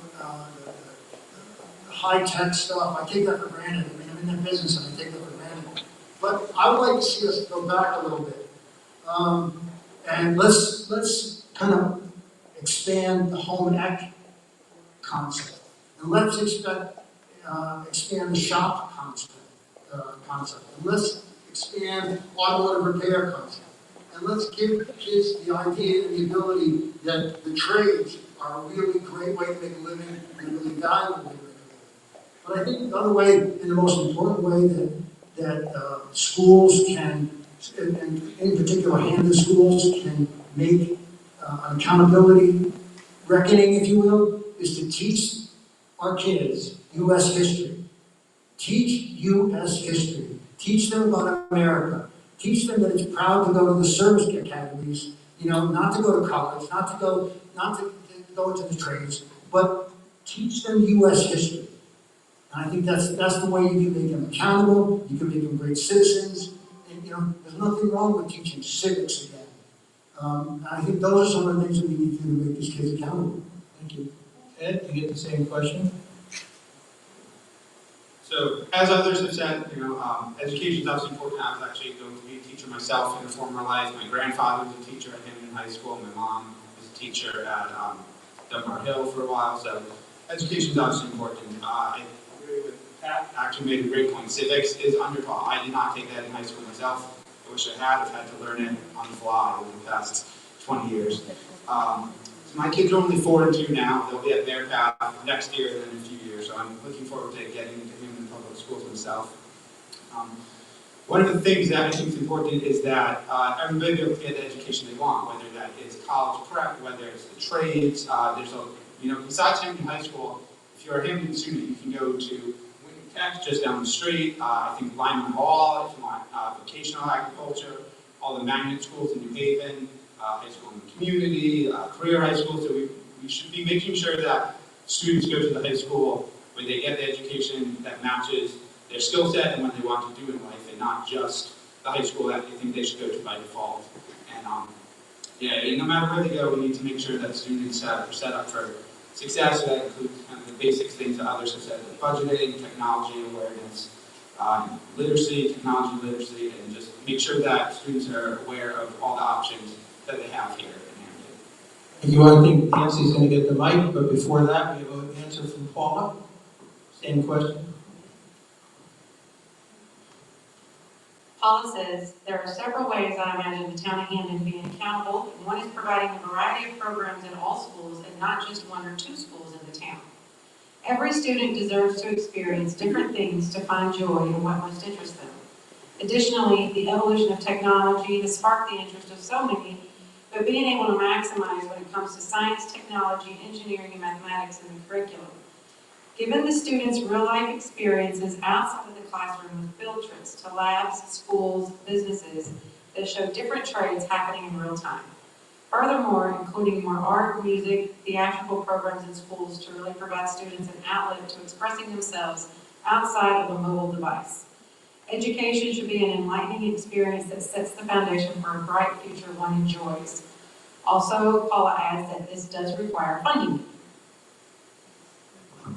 high-tech stuff. I take that for granted. I mean, I'm in that business and I take that for granted. But I would like to see us go back a little bit. And let's kind of expand the home ec concept. And let's expand the shop concept. And let's expand automotive repair concept. And let's give kids the idea and the ability that the trades are a really great way to make a living and a really valuable way to make a living. But I think the other way, and the most important way that schools can, and in particular Hamden schools, can make an accountability reckoning, if you will, is to teach our kids U.S. history. Teach U.S. history. Teach them about America. Teach them that it's proud to go to the service academies, not to go to college, not to go into the trades, but teach them U.S. history. And I think that's the way you can make them accountable, you can make them great citizens, and there's nothing wrong with teaching civics again. And I think those are some of the things that we need to do to make these kids accountable. Thank you. Ed, you get the same question? So, as others have said, education is obviously important. I was actually going to be a teacher myself in a former life. My grandfather was a teacher at Hamden High School. My mom was a teacher at Dunbar Hill for a while. So, education is obviously important. I agree with Pat. Actually made a great point. Civics is undertaught. I did not take that in high school myself. I wish I had. I've had to learn it on the fly over the past 20 years. So my kids are only 4 and 2 now. They'll be at their path next year and then in a few years. So I'm looking forward to getting into Hamden public schools myself. One of the things that I think is important is that everybody will get the education they want, whether that is college prep, whether it's the trades. Besides Hamden High School, if you're a Hamden student, you can go to Lincoln Tech just down the street. I think Lyman Hall, if you want vocational agriculture, all the magnet schools in New Haven, high school in the community, career high school. So we should be making sure that students go to the high school where they get the education that matches their skill set and what they want to do in life, and not just the high school that they think they should go to by default. And no matter where they go, we need to make sure that students are set up for success. So that includes kind of the basic things that others have said, like budgeting, technology awareness, technology literacy, and just make sure that students are aware of all the options that they have here in Hampton. I think Nancy's going to get the mic, but before that, we have an answer from Paula. Same question. Paula says, there are several ways I imagine the town of Hamden being accountable, and one is providing a variety of programs in all schools and not just 1 or 2 schools in the town. Every student deserves to experience different things to find joy in what most interests them. Additionally, the evolution of technology has sparked the interest of so many, but being able to maximize when it comes to science, technology, engineering, and mathematics in the curriculum. Given the students' real-life experiences outside of the classroom with field trips to labs, schools, businesses that show different trades happening in real time. Furthermore, including more art, music, theatrical programs in schools to really provide students an outlet to expressing themselves outside of a mobile device. Education should be an enlightening experience that sets the foundation for a bright future one enjoys. Also, Paula adds that this does require funding.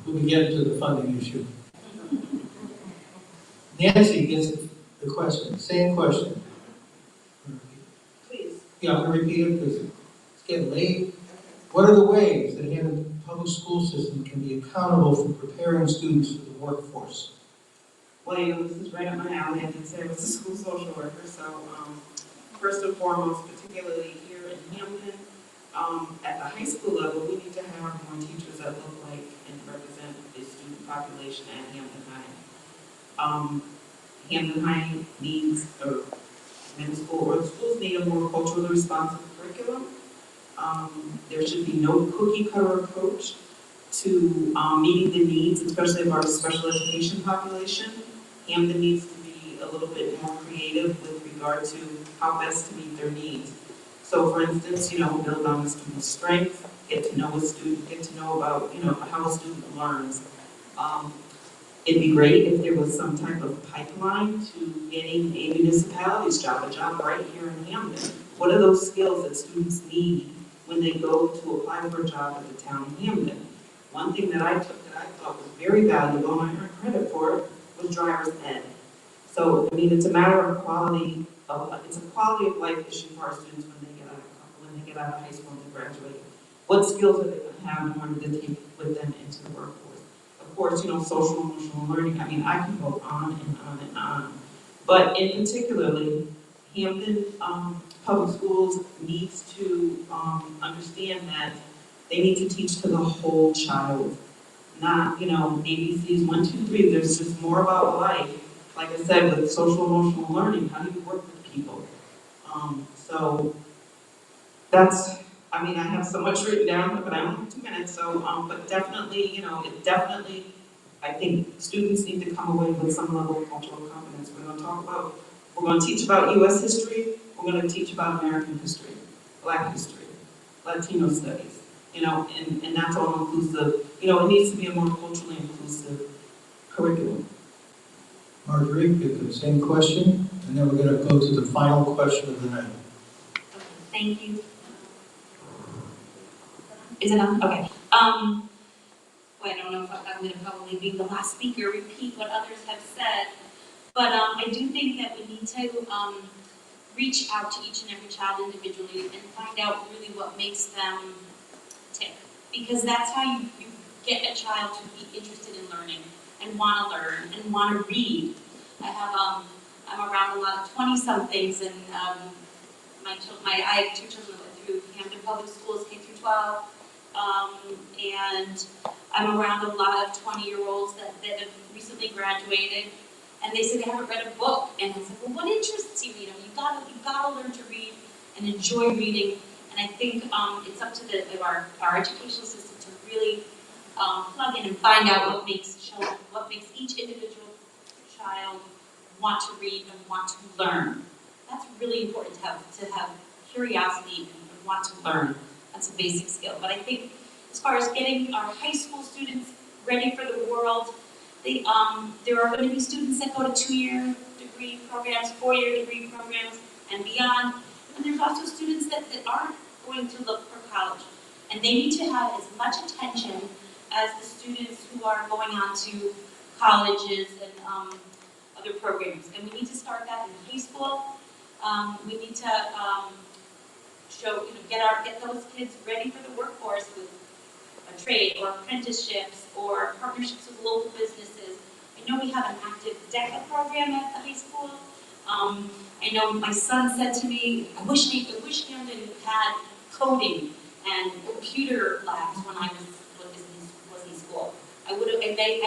When we get into the funding issue. Nancy gets the question, same question. Please. Yeah, I'm gonna repeat it because it's getting late. What are the ways that Hamden public school system can be accountable for preparing students for the workforce? Well, you know, this is right up my alley. I did say I was a school social worker, so first and foremost, particularly here in Hamden, at the high school level, we need to have more teachers that look like and represent the student population at Hampton High. Hampton High needs, or middle school, or the schools need a more culturally responsive curriculum. There should be no cookie cutter approach to meeting the needs, especially of our special education population. Hamden needs to be a little bit more creative with regard to how best to meet their needs. So for instance, you know, build on the student's strengths, get to know a student, get to know about, you know, how a student learns. It'd be great if there was some type of pipeline to getting a municipality's job, a job right here in Hamden. What are those skills that students need when they go to apply for a job at the town of Hamden? One thing that I took that I thought was very valuable, and I earned credit for it, was driver's ed. So, I mean, it's a matter of quality of, it's a quality of life issue for our students when they get out of high school and they graduate. What skills are they going to have in order to take with them into the workforce? Of course, you know, social and emotional learning, I mean, I can go on and on and on. But in particularly, Hampden Public Schools needs to understand that they need to teach to the whole child. Not, you know, ABCs 1, 2, 3, there's just more about life. Like I said, with social emotional learning, how do you work with people? So that's, I mean, I have so much written down, but I only have 2 minutes, so, but definitely, you know, it definitely, I think students need to come away with some level of cultural competence. We're going to teach about U.S. history, we're going to teach about American history, Black history, Latino studies, you know, and that's all inclusive. You know, it needs to be a more culturally inclusive curriculum. Marjorie, you get the same question, and then we're going to go to the final question of the night. Thank you. Is it on? Okay. Well, I don't know if I'm going to probably be the last speaker, repeat what others have said, but I do think that we need to reach out to each and every child individually and find out really what makes them tick. Because that's how you get a child to be interested in learning and want to learn and want to read. I'm around a lot of 20-somethings, and I have 2 children that went through Hampton Public Schools, K through 12, and I'm around a lot of 20-year-olds that have recently graduated, and they say they haven't read a book, and I said, well, what interests you? You know, you've got to learn to read and enjoy reading, and I think it's up to our educational system to really plug in and find out what makes each individual child want to read and want to learn. That's really important to have curiosity and want to learn. That's a basic skill. But I think as far as getting our high school students ready for the world, there are going to be students that go to 2-year degree programs, 4-year degree programs, and beyond. And there's also students that aren't going to look for college. And they need to have as much attention as the students who are going on to colleges and other programs. And we need to start that in high school. We need to get those kids ready for the workforce with a trade or apprenticeships or partnerships with local businesses. I know we have an active DECA program at the high school. I know my son said to me, I wish Hamden had coding and computer labs when I was in school. I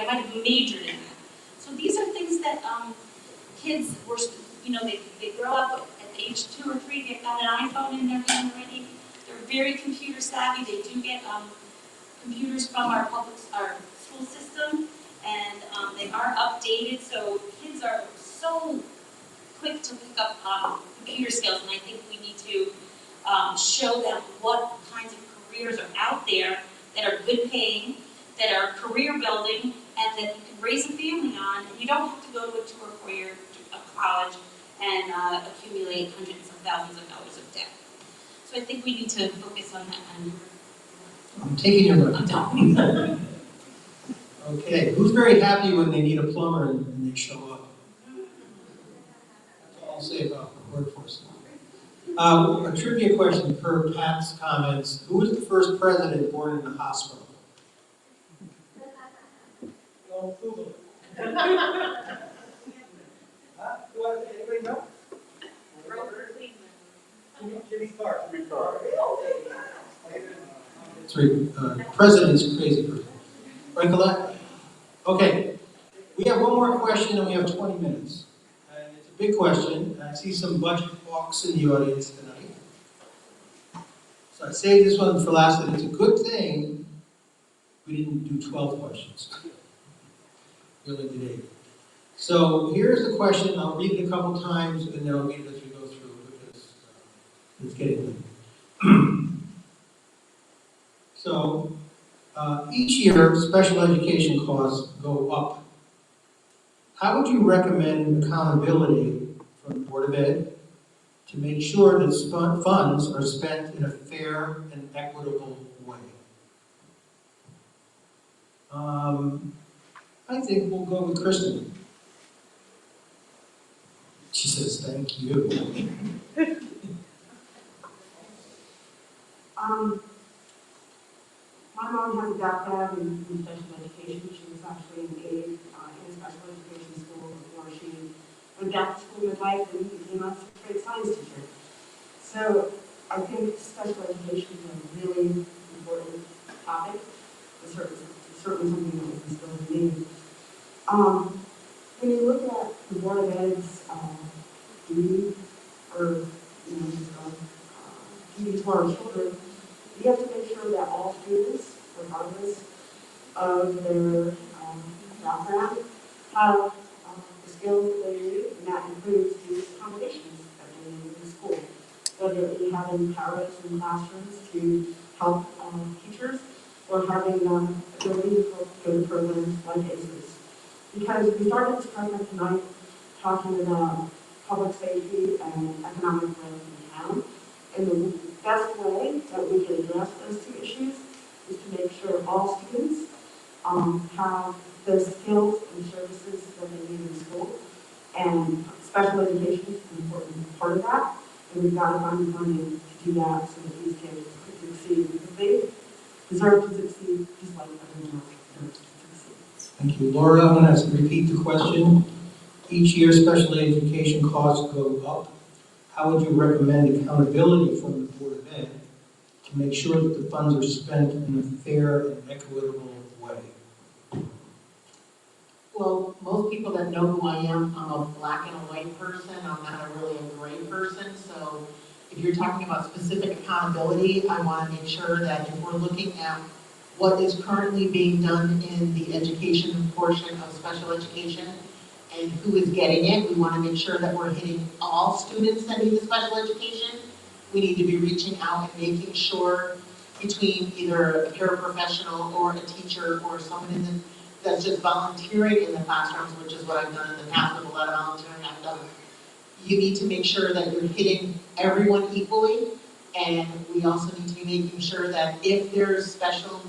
might have majored in that. So these are things that kids were, you know, they grow up at the age 2 or 3, they've got an iPhone in their hand already. They're very computer savvy. They do get computers from our school system, and they are updated. So kids are so quick to pick up computer skills, and I think we need to show them what kinds of careers are out there that are good paying, that are career building, and that you can raise a family on, and you don't have to go to a 2 or 4 year degree of college and accumulate hundreds of thousands of dollars of debt. So I think we need to focus on that. And I'm taking your money. I'm done. Okay, who's very happy when they need a plumber and they show up? That's all I'll say about the workforce. A trivia question per Pat's comments. Who was the first president born in the hospital? Don't Google it. Huh? Anybody know? Jimmy Carter. Jimmy Carter. Three. President's a crazy person. Right, Colette? Okay. We have one more question and we have 20 minutes. And it's a big question. I see some budget hawks in the audience tonight. So I saved this one for last, and it's a good thing we didn't do 12 questions. We only did 8. So here's the question. I'll read it a couple times and then I'll read it as we go through because it's getting late. So each year, special education costs go up. How would you recommend accountability from the Board of Ed to make sure that funds are spent in a fair and equitable way? I think we'll go with Kristen. She says, thank you. My mom has a background in special education. She was actually an aide in a special education school before she went back to school in life and became a sixth-grade science teacher. So I think special education is a really important topic. It's certainly something that was instilled in me. When you look at the Board of Ed's duty or duty to our children, we have to make sure that all students, regardless of their background, have the skills that they need, and that includes these accommodations that they need in school. Whether it be having parents in classrooms to help teachers, or having ability to go to programs like ACES. Because we started this program tonight talking about public safety and economic growth in town. And the best way that we can address those two issues is to make sure all students have the skills and services that they need in school. And special education is an important part of that. And we've got to find the money to do that so that these kids can succeed. Because they deserve to succeed just like everyone else deserves to succeed. Thank you. Laura, I'm going to repeat the question. Each year, special education costs go up. How would you recommend accountability from the Board of Ed to make sure that the funds are spent in a fair and equitable way? Well, most people that know who I am, I'm a black and a white person. I'm not really a gray person. So if you're talking about specific accountability, I want to make sure that if we're looking at what is currently being done in the education portion of special education and who is getting it, we want to make sure that we're hitting all students that need the special education. We need to be reaching out and making sure between either a paraprofessional or a teacher or someone that's just volunteering in the classrooms, which is what I've done in the past with a lot of volunteering I've done. You need to make sure that you're hitting everyone equally, and we also need to be making sure that if there's special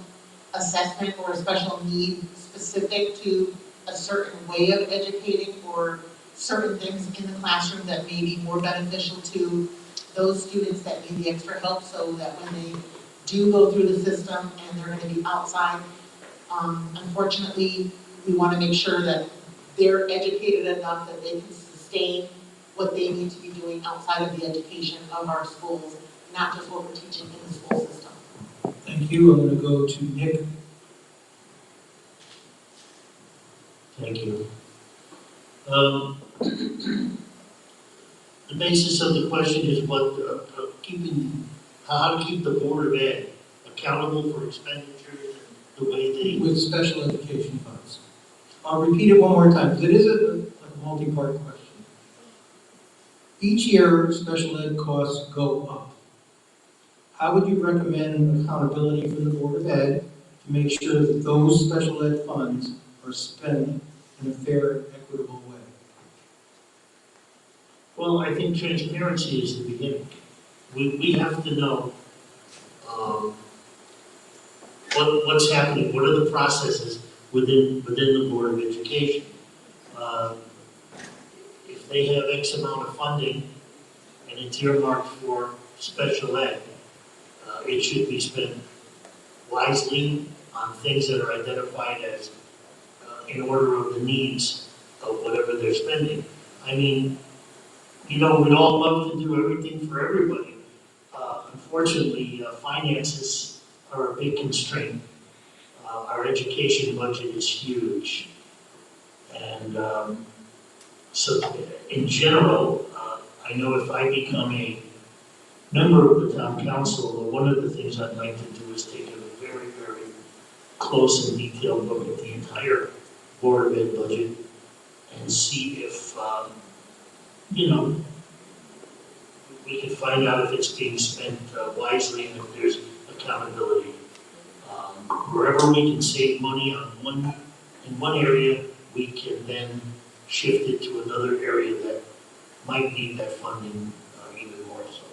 assessment or a special need specific to a certain way of educating or certain things in the classroom that may be more beneficial to those students that need the extra help, so that when they do go through the system and they're going to be outside, unfortunately, we want to make sure that they're educated enough that they can sustain what they need to be doing outside of the education of our schools, not just what we're teaching in the school system. Thank you. I'm going to go to Nick. Thank you. The basis of the question is what, how to keep the Board of Ed accountable for expenditures and the way they... With special education funds. I'll repeat it one more time, because it is a multi-part question. Each year, special ed costs go up. How would you recommend accountability from the Board of Ed to make sure that those special ed funds are spent in a fair and equitable way? Well, I think transparency is the beginning. We have to know, what's happening, what are the processes within the Board of Education. If they have X amount of funding and it's earmarked for special ed, it should be spent wisely on things that are identified as in order of the needs of whatever they're spending. I mean, we'd all love to do everything for everybody. Unfortunately, finances are a big constraint. Our education budget is huge. And so in general, I know if I become a member of the town council, one of the things I'd like to do is take a very, very close and detailed look at the entire Board of Ed budget and see if, we can find out if it's being spent wisely and if there's accountability. Wherever we can save money in one area, we can then shift it to another area that might need that funding even more so.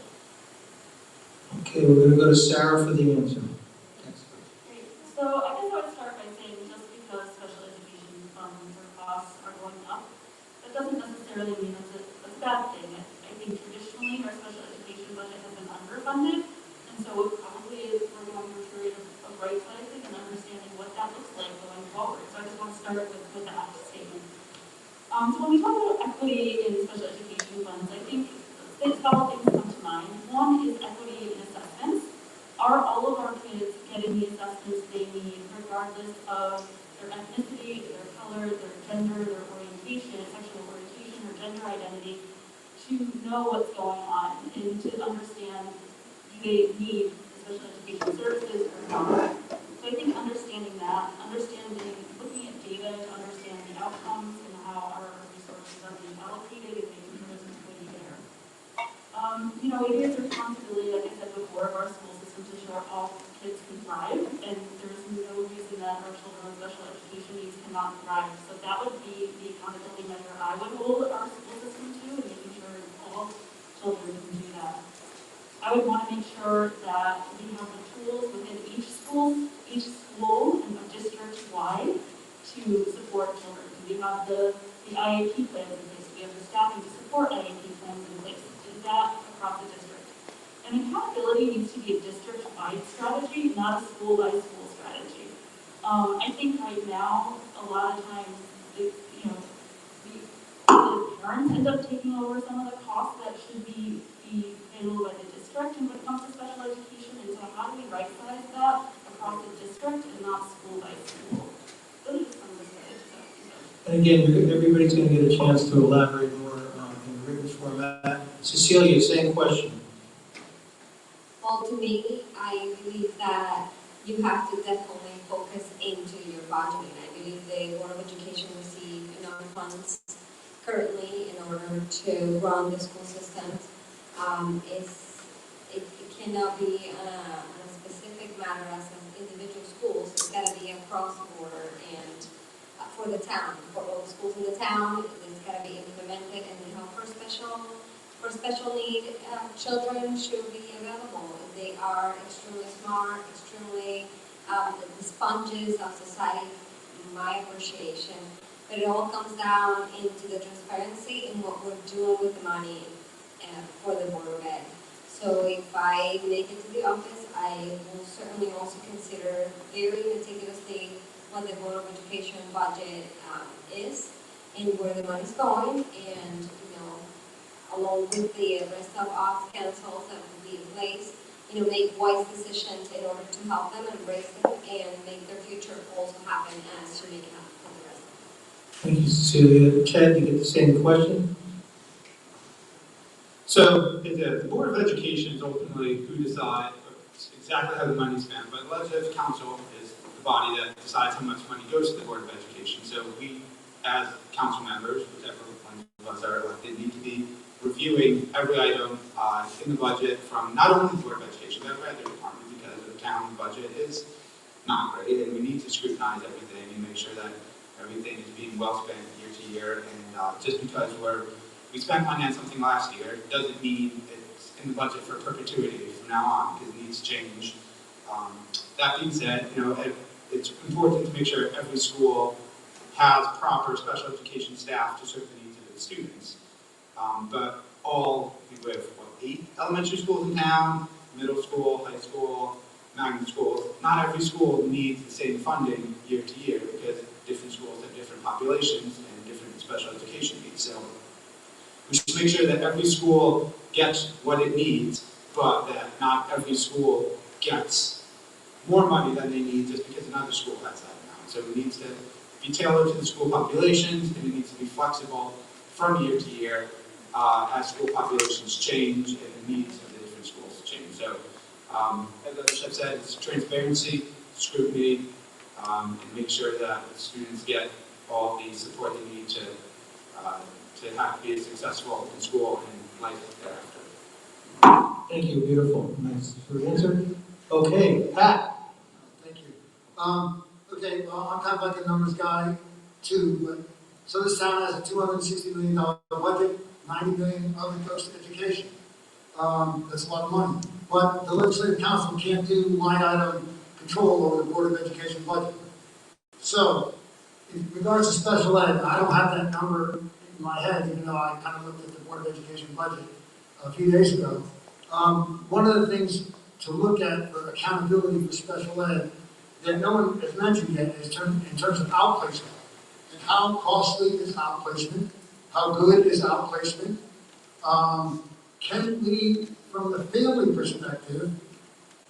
Okay, we're gonna go to Sarah for the answer. Great. So I guess I would start by saying just because special education funds or costs are going up, that doesn't necessarily mean it's a bad thing. I think traditionally our special education budget has been underfunded, and so it probably is, we're going through a period of right sizing and understanding what that looks like going forward. So I just want to start with that statement. So when we talk about equity in special education funds, I think several things come to mind. One is equity in assessments. Are all of our kids getting the assessments they need, regardless of their ethnicity, their color, their gender, their orientation, sexual orientation, or gender identity, to know what's going on and to understand do they need special education services or not? So I think understanding that, looking at data to understand the outcomes and how our resources are being allocated and making sure there's equity there. It is a responsibility, like I said before, of our school system to ensure all kids can thrive, and there's no reason that our children with special education needs cannot thrive. So that would be the accountability measure I would hold our school system to, and making sure all children can do that. I would want to make sure that we have the tools within each school and district-wide to support children. We have the IAP plans in place. We have the staffing to support IAP plans in place. Is that across the district? And accountability needs to be a district-wide strategy, not a school-by-school strategy. I think right now, a lot of times, the parents end up taking over some of the costs that should be handled by the district and when it comes to special education. And so how do we right-size that across the district and not school-by-school? Those are just some of the strategies. And again, everybody's gonna get a chance to elaborate more in the written format. Cecilia, same question. Well, to me, I believe that you have to definitely focus into your budgeting. I believe the Board of Education receives enough funds currently in order to run the school systems. It cannot be a specific matter as an individual schools. It's got to be across the border and for the town, for all the schools in the town. It's got to be implemented, and for special need children should be available. They are extremely smart, extremely the sponges of society, in my appreciation. But it all comes down into the transparency in what we're doing with the money for the Board of Ed. So if I make it to the office, I will certainly also consider very meticulously what the Board of Education budget is and where the money's going, and along with the rest of ops councils that will be in place, make wise decisions in order to help them embrace them and make their future also happen as to make it happen for the rest of them. Thank you, Cecilia. Chad, you get the same question? So the Board of Education is ultimately who decides exactly how the money is spent, but the Legislative Council is the body that decides how much money goes to the Board of Education. So we, as council members, whichever ones of us are elected, need to be reviewing every item in the budget from not only the Board of Education, but every other department, because the town budget is not great, and we need to scrutinize everything and make sure that everything is being well spent year to year. And just because we're we spent money on something last year, it doesn't mean it's in the budget for perpetuity from now on, because it needs to change. That being said, it's important to make sure every school has proper special education staff to serve the needs of its students. But we have, 8 elementary schools in town, middle school, high school, magnet schools. Not every school needs the same funding year to year because different schools have different populations and different special education needs. So we should make sure that every school gets what it needs, but that not every school gets more money than they need just because another school has that amount. So it needs to be tailored to the school populations, and it needs to be flexible from year to year as school populations change and the needs of the different schools change. So, as the chef said, it's transparency, scrutiny, and make sure that students get all the support they need to be successful in school and life thereafter. Thank you, beautiful, nice short answer. Okay, Pat. Thank you. Okay, well, I'm kind of like a numbers guy too, but, so this town has a $260 million budget, 90 million of it goes to education. That's a lot of money. But the legislative council can't do line item control over the Board of Education budget. So, in regards to special ed, I don't have that number in my head, even though I kind of looked at the Board of Education budget a few days ago. One of the things to look at for accountability for special ed that no one has mentioned yet is in terms of outplacement. And how costly is outplacement? How good is outplacement? Can we, from the family perspective,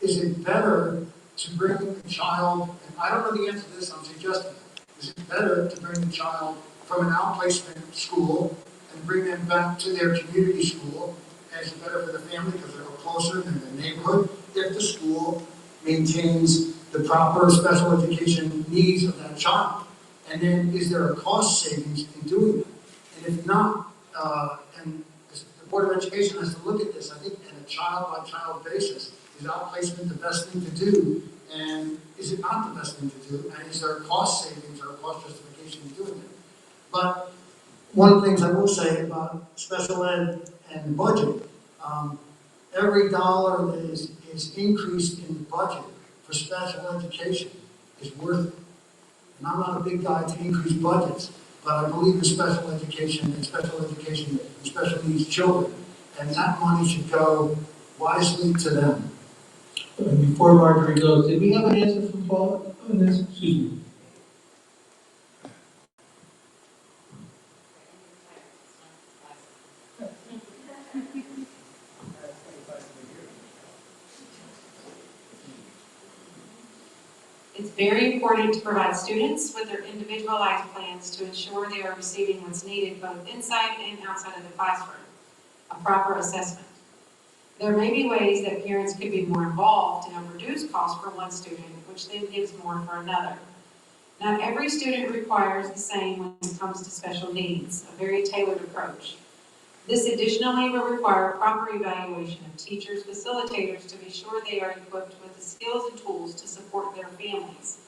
is it better to bring a child, and I don't know the answer to this, I'm suggesting it. Is it better to bring a child from an outplacement school and bring them back to their community school? And is it better for the family because they're closer in the neighborhood if the school maintains the proper special education needs of that child? And then is there a cost savings in doing that? And if not, and the Board of Education has to look at this, I think, on a child-by-child basis. Is outplacement the best thing to do? And is it not the best thing to do? And is there a cost savings or a cost justification in doing it? But one of the things I will say about special ed and budget, every dollar that is increased in the budget for special education is worth it. And I'm not a big guy to increase budgets, but I believe in special education and special needs children. And that money should go wisely to them. And before Marjorie goes, did we have an answer from Paul on this? Excuse me. It's very important to provide students with their individualized plans to ensure they are receiving what's needed both inside and outside of the classroom. A proper assessment. There may be ways that parents could be more involved to help reduce costs for one student, which then gives more for another. Not every student requires the same when it comes to special needs, a very tailored approach. This additionally will require proper evaluation of teachers, facilitators to be sure they are equipped with the skills and tools to support their families.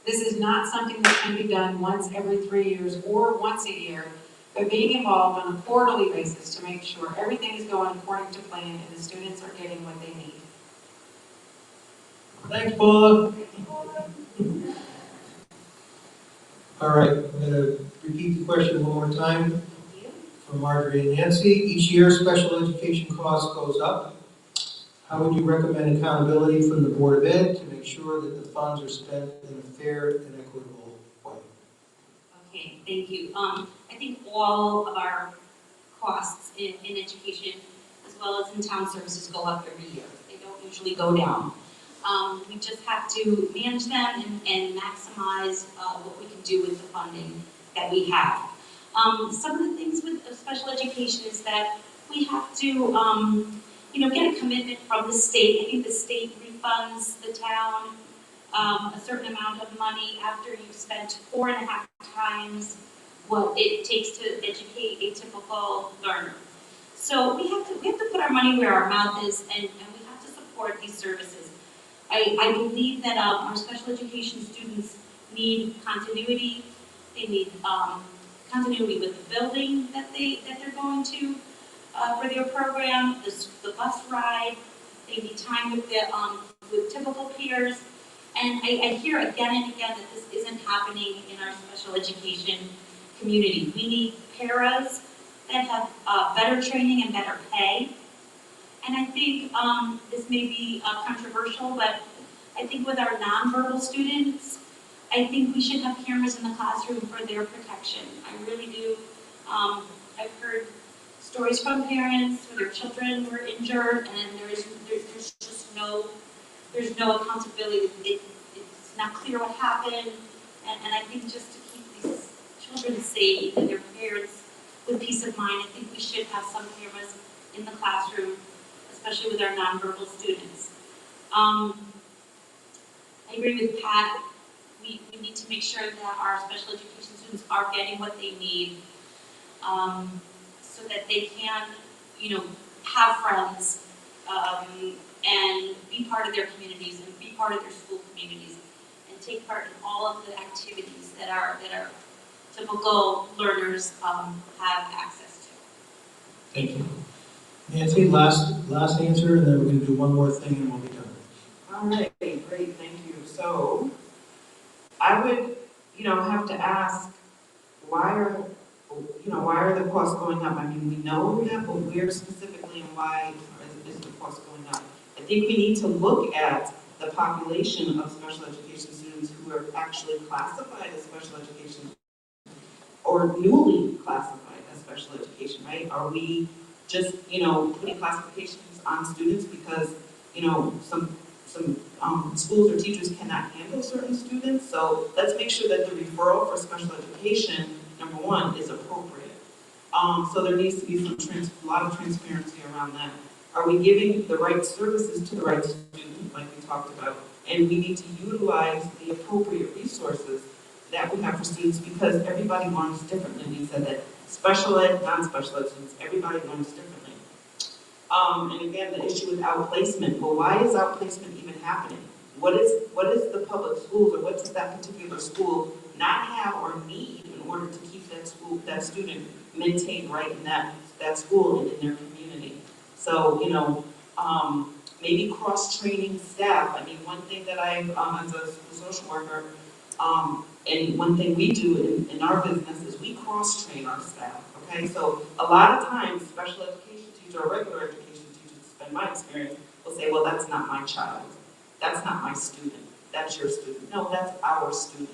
This is not something that can be done once every 3 years or once a year, but being involved on a quarterly basis to make sure everything is going according to plan and the students are getting what they need. Thanks, Paula. All right, I'm going to repeat the question one more time for Marjorie and Nancy. Each year, special education cost goes up. How would you recommend accountability from the Board of Ed to make sure that the funds are spent in a fair and equitable way? Okay, thank you. I think all of our costs in education, as well as in town services, go up every year. They don't usually go down. We just have to manage them and maximize what we can do with the funding that we have. Some of the things with special education is that we have to, get a commitment from the state. I think the state refunds the town a certain amount of money after you've spent 4.5 times what it takes to educate a typical learner. So we have to put our money where our mouth is, and we have to support these services. I believe that our special education students need continuity, they need continuity with the building that they're going to, for their program, the bus ride, they need time with typical peers. And I hear again and again that this isn't happening in our special education community. We need paras that have better training and better pay. And I think this may be controversial, but I think with our nonverbal students, I think we should have cameras in the classroom for their protection. I really do. I've heard stories from parents where their children were injured, and there's just no accountability. It's not clear what happened, and I think just to keep these children safe and their parents with peace of mind, I think we should have some cameras in the classroom, especially with our nonverbal students. I agree with Pat. We need to make sure that our special education students are getting what they need, so that they can, have friends, and be part of their communities and be part of their school communities and take part in all of the activities that our typical learners have access to. Thank you. Nancy, last answer, and then we're going to do one more thing and we'll be done. All right, great, thank you. So, I would, have to ask, why are the costs going up? I mean, we know that, but where specifically and why is the cost going up? I think we need to look at the population of special education students who are actually classified as special education or newly classified as special education, right? Are we just, putting classifications on students because, some schools or teachers cannot handle certain students? So let's make sure that the referral for special education, number one, is appropriate. So there needs to be a lot of transparency around that. Are we giving the right services to the right student, like we talked about? And we need to utilize the appropriate resources that we have for students because everybody learns differently. We said that special ed, non-special ed students, everybody learns differently. And again, the issue with outplacement. Well, why is outplacement even happening? What is the public schools, or what does that particular school not have or need in order to keep that student maintained right in that school and in their community? So, maybe cross-training staff. I mean, one thing that I, as a social worker, and one thing we do in our business is we cross-train our staff, okay? So a lot of times, special education teachers or regular education teachers, in my experience, will say, well, that's not my child. That's not my student. That's your student. No, that's our student.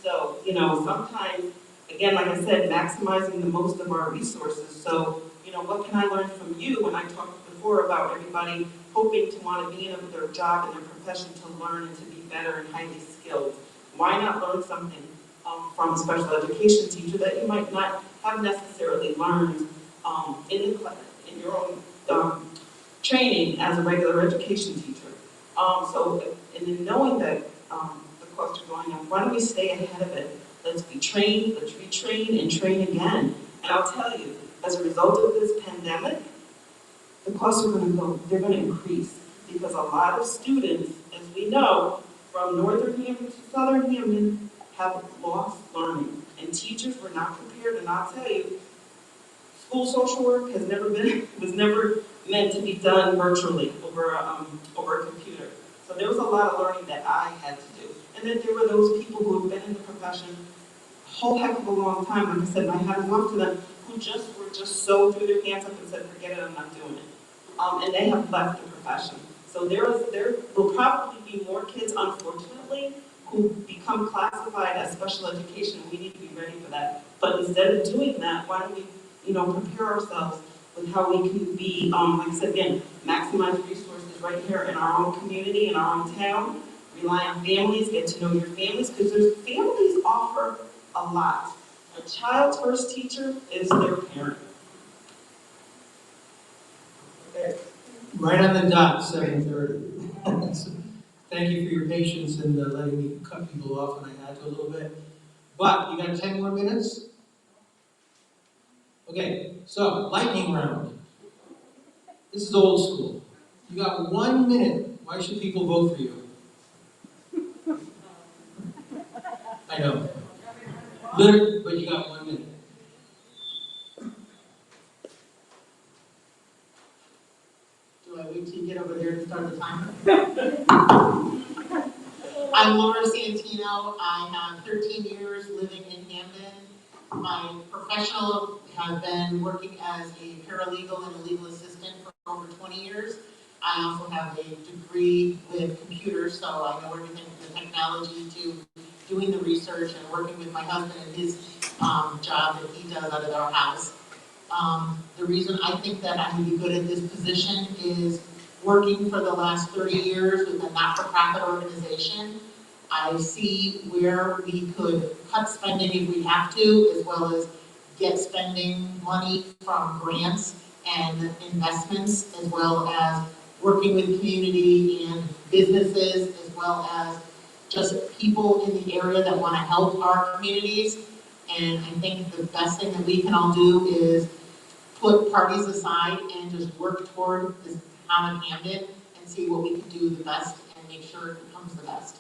So, sometimes, again, like I said, maximizing the most of our resources. So, what can I learn from you? When I talked before about everybody hoping to want to be in their job and their profession to learn and to be better and highly skilled. Why not learn something from a special education teacher that you might not have necessarily learned in your own training as a regular education teacher? And in knowing that the costs are going up, why don't we stay ahead of it? Let's be trained, let's retrain and train again. And I'll tell you, as a result of this pandemic, the costs are they're going to increase because a lot of students, as we know, from Northern Hampton to Southern Hampton have lost learning. And teachers were not prepared, and I'll tell you, school social work was never meant to be done virtually over a computer. So there was a lot of learning that I had to do. And then there were those people who have been in the profession a whole heck of a long time. Like I said, my hat is off to them, who were so threw their hands up and said, forget it, I'm not doing it. And they have left the profession. So there will probably be more kids, unfortunately, who become classified as special education. We need to be ready for that. But instead of doing that, why don't we, prepare ourselves with how we can be, like I said again, maximize resources right here in our own community, in our own town. Rely on families, get to know your families, because families offer a lot. A child's first teacher is their parent. Okay. Right on the dot, 7:30. Thank you for your patience and letting me cut people off when I had to a little bit. But you got 10 more minutes? Okay, so lightning round. This is old school. You got 1 minute. Why should people vote for you? I know. But you got 1 minute. know, I have 13 years living in Hamden. My professional have been working as a paralegal and a legal assistant for over 20 years. I also have a degree with computers, so I know everything from the technology to doing the research and working with my husband and his job that he does out of our house. The reason I think that I would be good at this position is working for the last 30 years with a not-for-profit organization. I see where we could cut spending if we have to, as well as get spending money from grants and investments, as well as working with community and businesses, as well as just people in the area that want to help our communities. And I think the best thing that we can all do is put parties aside and just work toward this town of Hamden and see what we can do the best and make sure it becomes the best.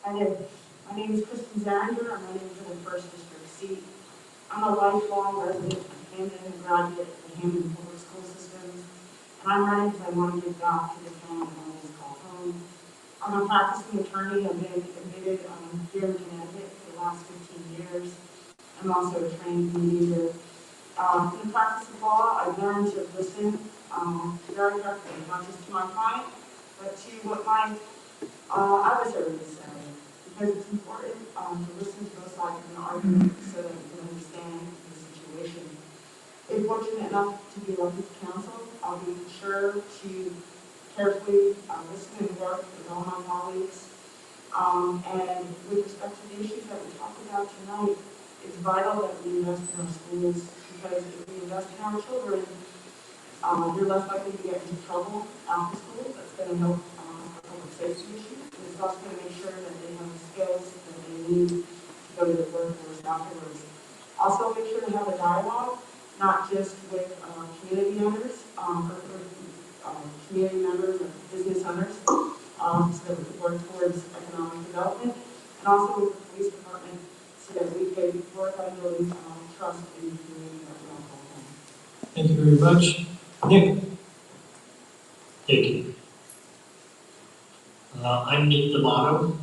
My name is Kristen Zander, I'm running for the first district seat. I'm a lifelong resident of Hamden and graduate of the Hamden public school systems. And I'm running because I want to give back to the town I always call home. I'm a practicing attorney, I've been admitted here in Connecticut for the last 15 years. I'm also a trained mediator. In the practice of law, I've learned to listen very carefully, not just to my client, but to what my adversaries say. Because it's important to listen to both sides of an argument so that you can understand the situation. If fortunate enough to be elected to council, I'll be sure to carefully listen and work with all my colleagues. And with respect to the issues that we talked about tonight, it's vital that we invest in our schools, because if we invest in our children, you're less likely to get into trouble after school. That's going to help our public safety issues. And it's also going to make sure that they have the skills that they need to go to the workforce afterwards. Also, make sure to have a dialogue, not just with community owners, but with community members and business owners, so that we can work towards economic development, and also with the police department, so that we can work on building trust in the community that we all call home. Thank you very much. Nick? Thank you. I'm Nick D'Amato.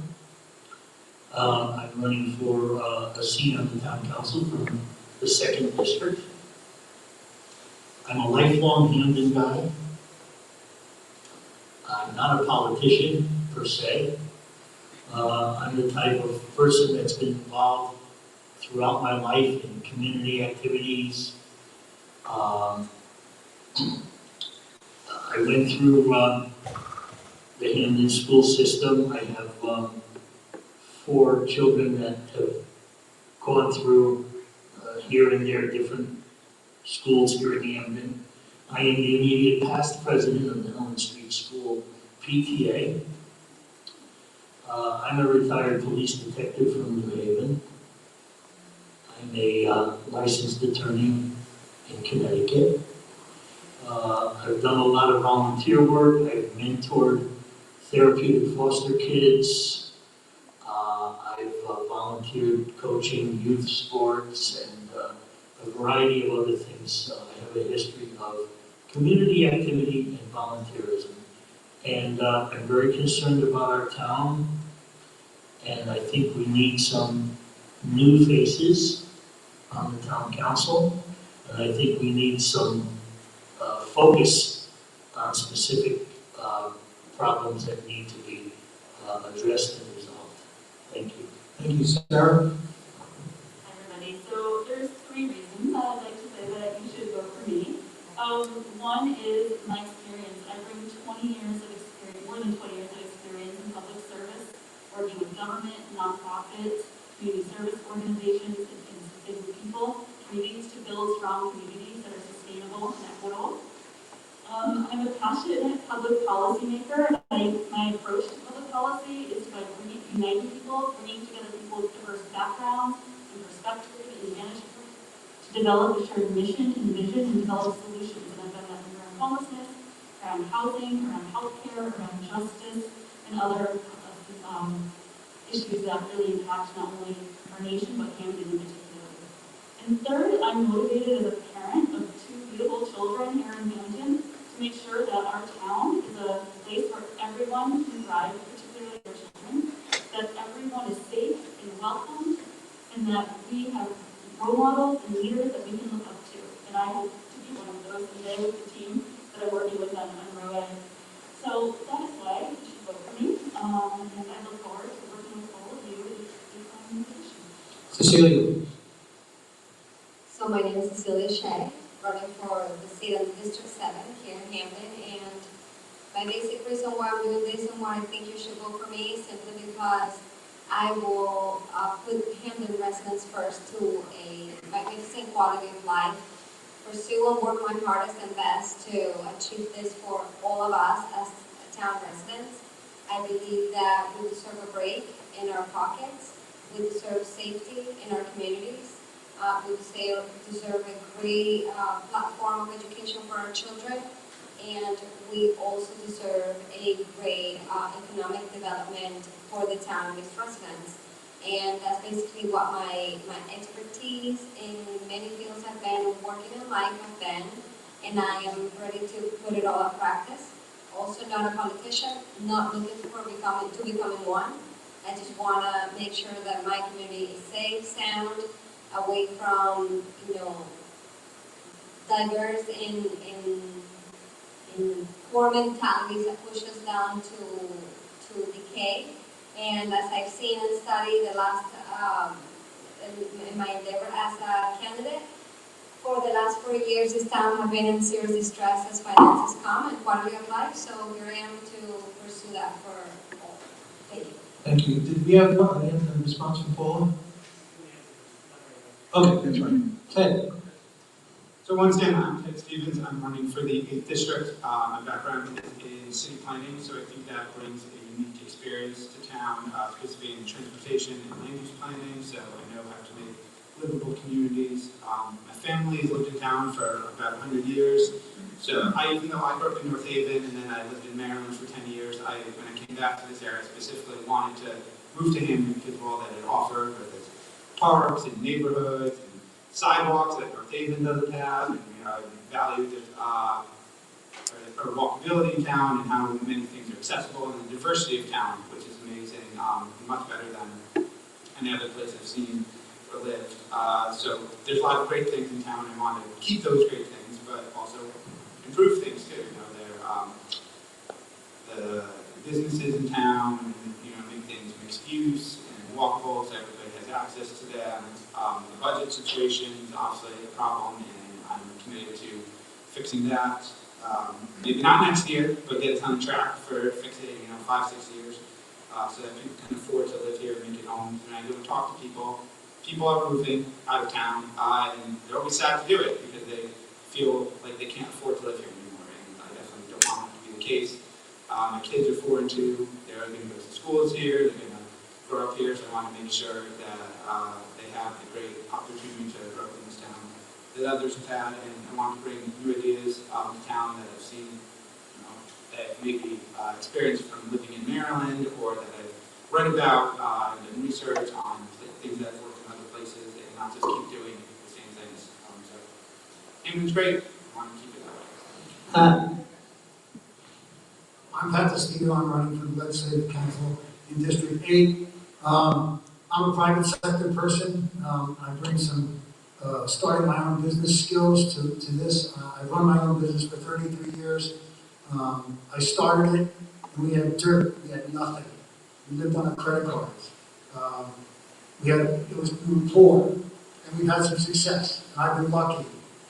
I'm running for a seat on the town council from the 2nd district. I'm a lifelong Hamden guy. I'm not a politician per se. I'm the type of person that's been involved throughout my life in community activities. I went through the Hamden school system. I have 4 children that have gone through here and there different schools here in Hamden. I am the immediate past president of the Elm Street School PTA. I'm a retired police detective from New Haven. I'm a licensed attorney in Connecticut. I've done a lot of volunteer work. I've mentored therapeutic foster kids. I've volunteered coaching youth sports and a variety of other things. I have a history of community activity and volunteerism. And I'm very concerned about our town. And I think we need some new faces on the town council. And I think we need some focus on specific problems that need to be addressed and resolved. Thank you. Thank you, Sarah. Hi, everybody. So there's 3 reasons that I'd like to say that you should vote for me. One is my experience. I bring 20 years of experience, more than 20 years of experience in public service, working with government, nonprofits, community service organizations, and with people, communities to build strong communities that are sustainable and equitable. I'm a passionate public policy maker. My approach to public policy is by uniting people, bringing together people with diverse backgrounds and perspectives and management to develop a shared mission and vision and develop solutions. And I've done that around homelessness, around housing, around healthcare, around justice, and other issues that really impact not only our nation, but Hamden in particular. And third, I'm motivated as a parent of 2 beautiful children here in Hampton to make sure that our town is a place where everyone can thrive, particularly our children, that everyone is safe and welcomed, and that we have role models and leaders that we can look up to. And I hope to be one of those today with the team that I'm working with on Monroe. So that is why you should vote for me, and I look forward to working with all of you in this organization. Cecilia. So my name is Cecilia Shea, running for the seat on District 7 here in Hamden, and my basic reason why I'm doing this and why I think you should vote for me is simply because I will put Hamden residents first to a magnificent quality of life, pursue and work my hardest and best to achieve this for all of us as town residents. I believe that we deserve a break in our pockets, we deserve safety in our communities, we deserve a great platform of education for our children, and we also deserve a great economic development for the town and its residents. And that's basically what my expertise in many fields have been, working in life have been, and I am ready to put it all in practice. Also not a politician, not looking for becoming one. I just want to make sure that my community is safe, sound, away from, diverse in poor mentalities that push us down to decay. And as I've seen and studied the last, in my endeavor as a candidate, for the last 4 years, this town has been in serious distress as finances come and quality of life. So here I am to pursue that for all. Thank you. Thank you. Did we have a response from Paula? Okay, that's fine. Ted. So once again, I'm Ted Stevens. I'm running for the 8th District. My background is in city planning, so I think that brings a unique experience to town, specifically in transportation and land use planning, so I know how to make livable communities. My family has lived in town for about 100 years, so even though I grew up in North Haven and then I lived in Maryland for 10 years, when I came back to this area, I specifically wanted to move to Hampton because of all that it offered, whether it's parks and neighborhoods, sidewalks that North Haven doesn't have, and I value the or walkability in town and how many things are accessible and the diversity of town, which is amazing, much better than any other place I've seen or lived. So there's a lot of great things in town, and I want to keep those great things, but also improve things too. The businesses in town, and, make things mixed use and walkable, so everybody has access to them. The budget situation is obviously a problem, and I'm committed to fixing that. Maybe not next year, but get us on track for fixing it, 5-6 years, so that people can afford to live here and make it home. And I go and talk to people. People are moving out of town, and they're always sad to do it because they feel like they can't afford to live here anymore, and I definitely don't want that to be the case. My kids are 4 and 2. They're going to go to schools here. They're going to grow up here, so I want to make sure that they have the great opportunity to grow up in this town that others have had, and I want to bring new ideas to town that I've seen, that maybe experienced from living in Maryland, or that I've read about and done research on things that have worked in other places, and not just keep doing the same things. So, Hamden's great. I want to keep it that way. I'm Pat Stevens. I'm running for the Legislative Council in District 8. I'm a private sector person. I bring some starting my own business skills to this. I've run my own business for 33 years. I started it, and we had dirt. We had nothing. We lived on our credit cards. We were poor, and we've had some success. And I've been lucky,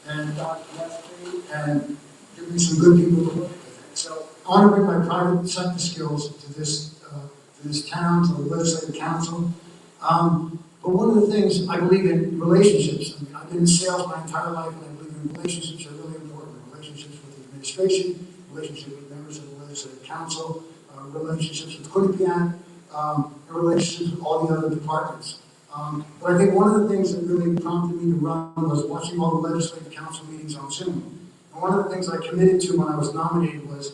and God blessed me, and given me some good people to work with. So I want to bring my private sector skills to this town, to the Legislative Council. But one of the things, I believe in relationships. I've been in sales my entire life, and I believe in relationships are really important. Relationships with the administration, relationships with members of the Legislative Council, relationships with Quinnipiac, and relationships with all the other departments. But I think one of the things that really prompted me to run was watching all the Legislative Council meetings on Zoom. And one of the things I committed to when I was nominated was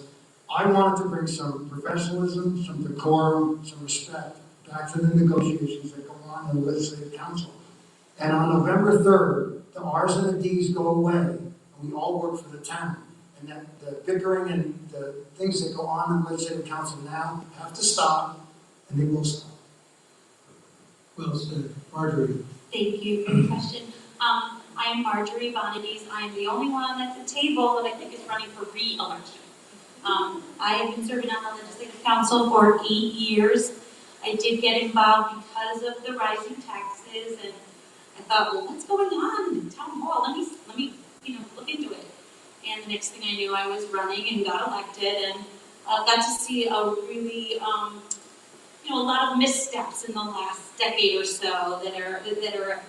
I wanted to bring some professionalism, some decorum, some respect back to the negotiations that go on in the Legislative Council. And on November 3rd, the R's and the D's go away, and we all work for the town. and that the bickering and the things that go on in the legislative council now have to stop, and they will stop. Well said. Marjorie. Thank you for the question. I am Marjorie Bonadies. I am the only one at the table that I think is running for re-election. I have been serving on the Legislative Council for 8 years. I did get involved because of the rising taxes, and I thought, well, what's going on in the town hall? Let me, look into it. And the next thing I knew, I was running and got elected, and got to see a really, a lot of missteps in the last decade or so that are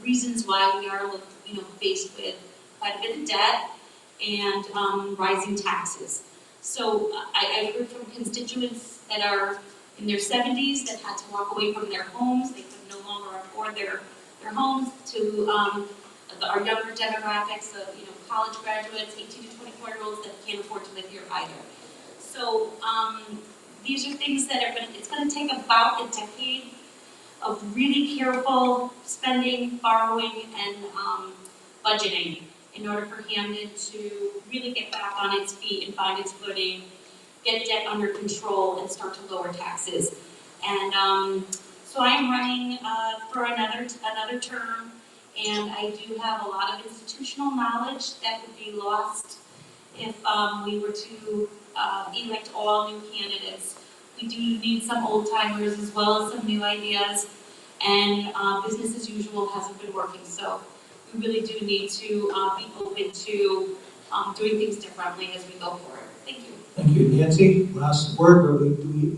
reasons why we are, faced with quite a bit of debt and rising taxes. So I've heard from constituents that are in their 70s that had to walk away from their homes. They could no longer afford their homes, to our younger demographics of college graduates, 18 to 24-year-olds that can't afford to live here either. So these are things that it's going to take about a decade of really careful spending, borrowing, and budgeting in order for Hamden to really get back on its feet and find its footing, get debt under control, and start to lower taxes. And so I am running for another term, and I do have a lot of institutional knowledge that would be lost if we were to elect all new candidates. We do need some old timers as well as some new ideas, and business as usual hasn't been working. So we really do need to be open to doing things differently as we go forward. Thank you. Thank you. Nancy, last word, but we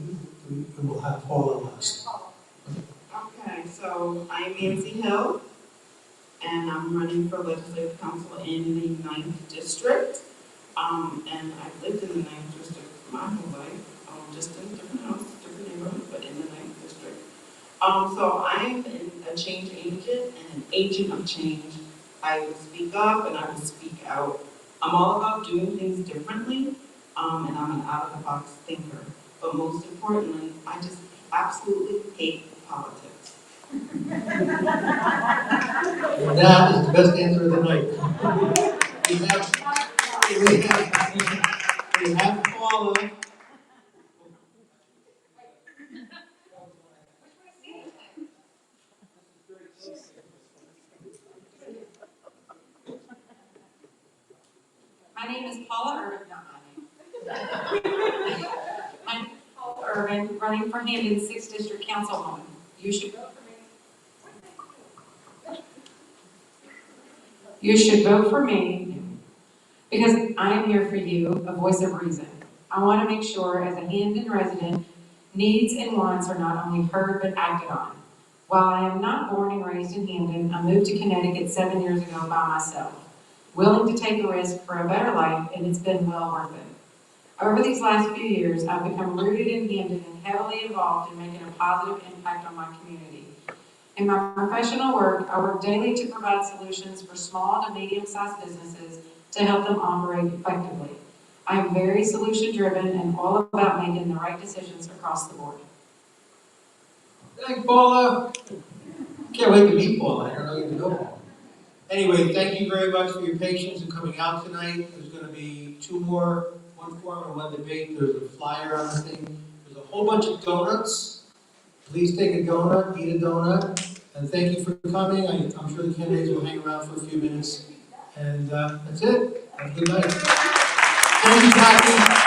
will have Paula last. Okay, so I'm Nancy Hill, and I'm running for Legislative Council in the 9th District. And I've lived in the 9th District my whole life, just in a different house, different neighborhood, but in the 9th District. So I'm a change agent and an agent of change. I will speak up and I will speak out. I'm all about doing things differently, and I'm an out-of-the-box thinker. But most importantly, I just absolutely hate politics. And that is the best answer of the night. We have Paula. My name is Paula Irvin, not my name. My name is Paula Irvin, running for Hamden's 6th District Councilwoman. You should vote for me. You should vote for me because I am here for you, a voice of reason. I want to make sure, as a Hamden resident, needs and wants are not only heard but acted on. While I am not born and raised in Hamden, I moved to Connecticut 7 years ago by myself, willing to take a risk for a better life, and it's been well worth it. Over these last few years, I've become rooted in Hamden and heavily involved in making a positive impact on my community. In my professional work, I work daily to provide solutions for small to medium-sized businesses to help them operate effectively. I am very solution-driven and all about making the right decisions across the board. Thank Paula. Can't wait to meet Paula. I don't know you to know. Anyway, thank you very much for your patience in coming out tonight. There's going to be 2 more, 1 forum and 1 debate. There's a flyer on the thing. There's a whole bunch of donuts. Please take a donut, eat a donut, and thank you for coming. I'm sure the candidates will hang around for a few minutes. And that's it. Have a good night. Thank you, Kathy.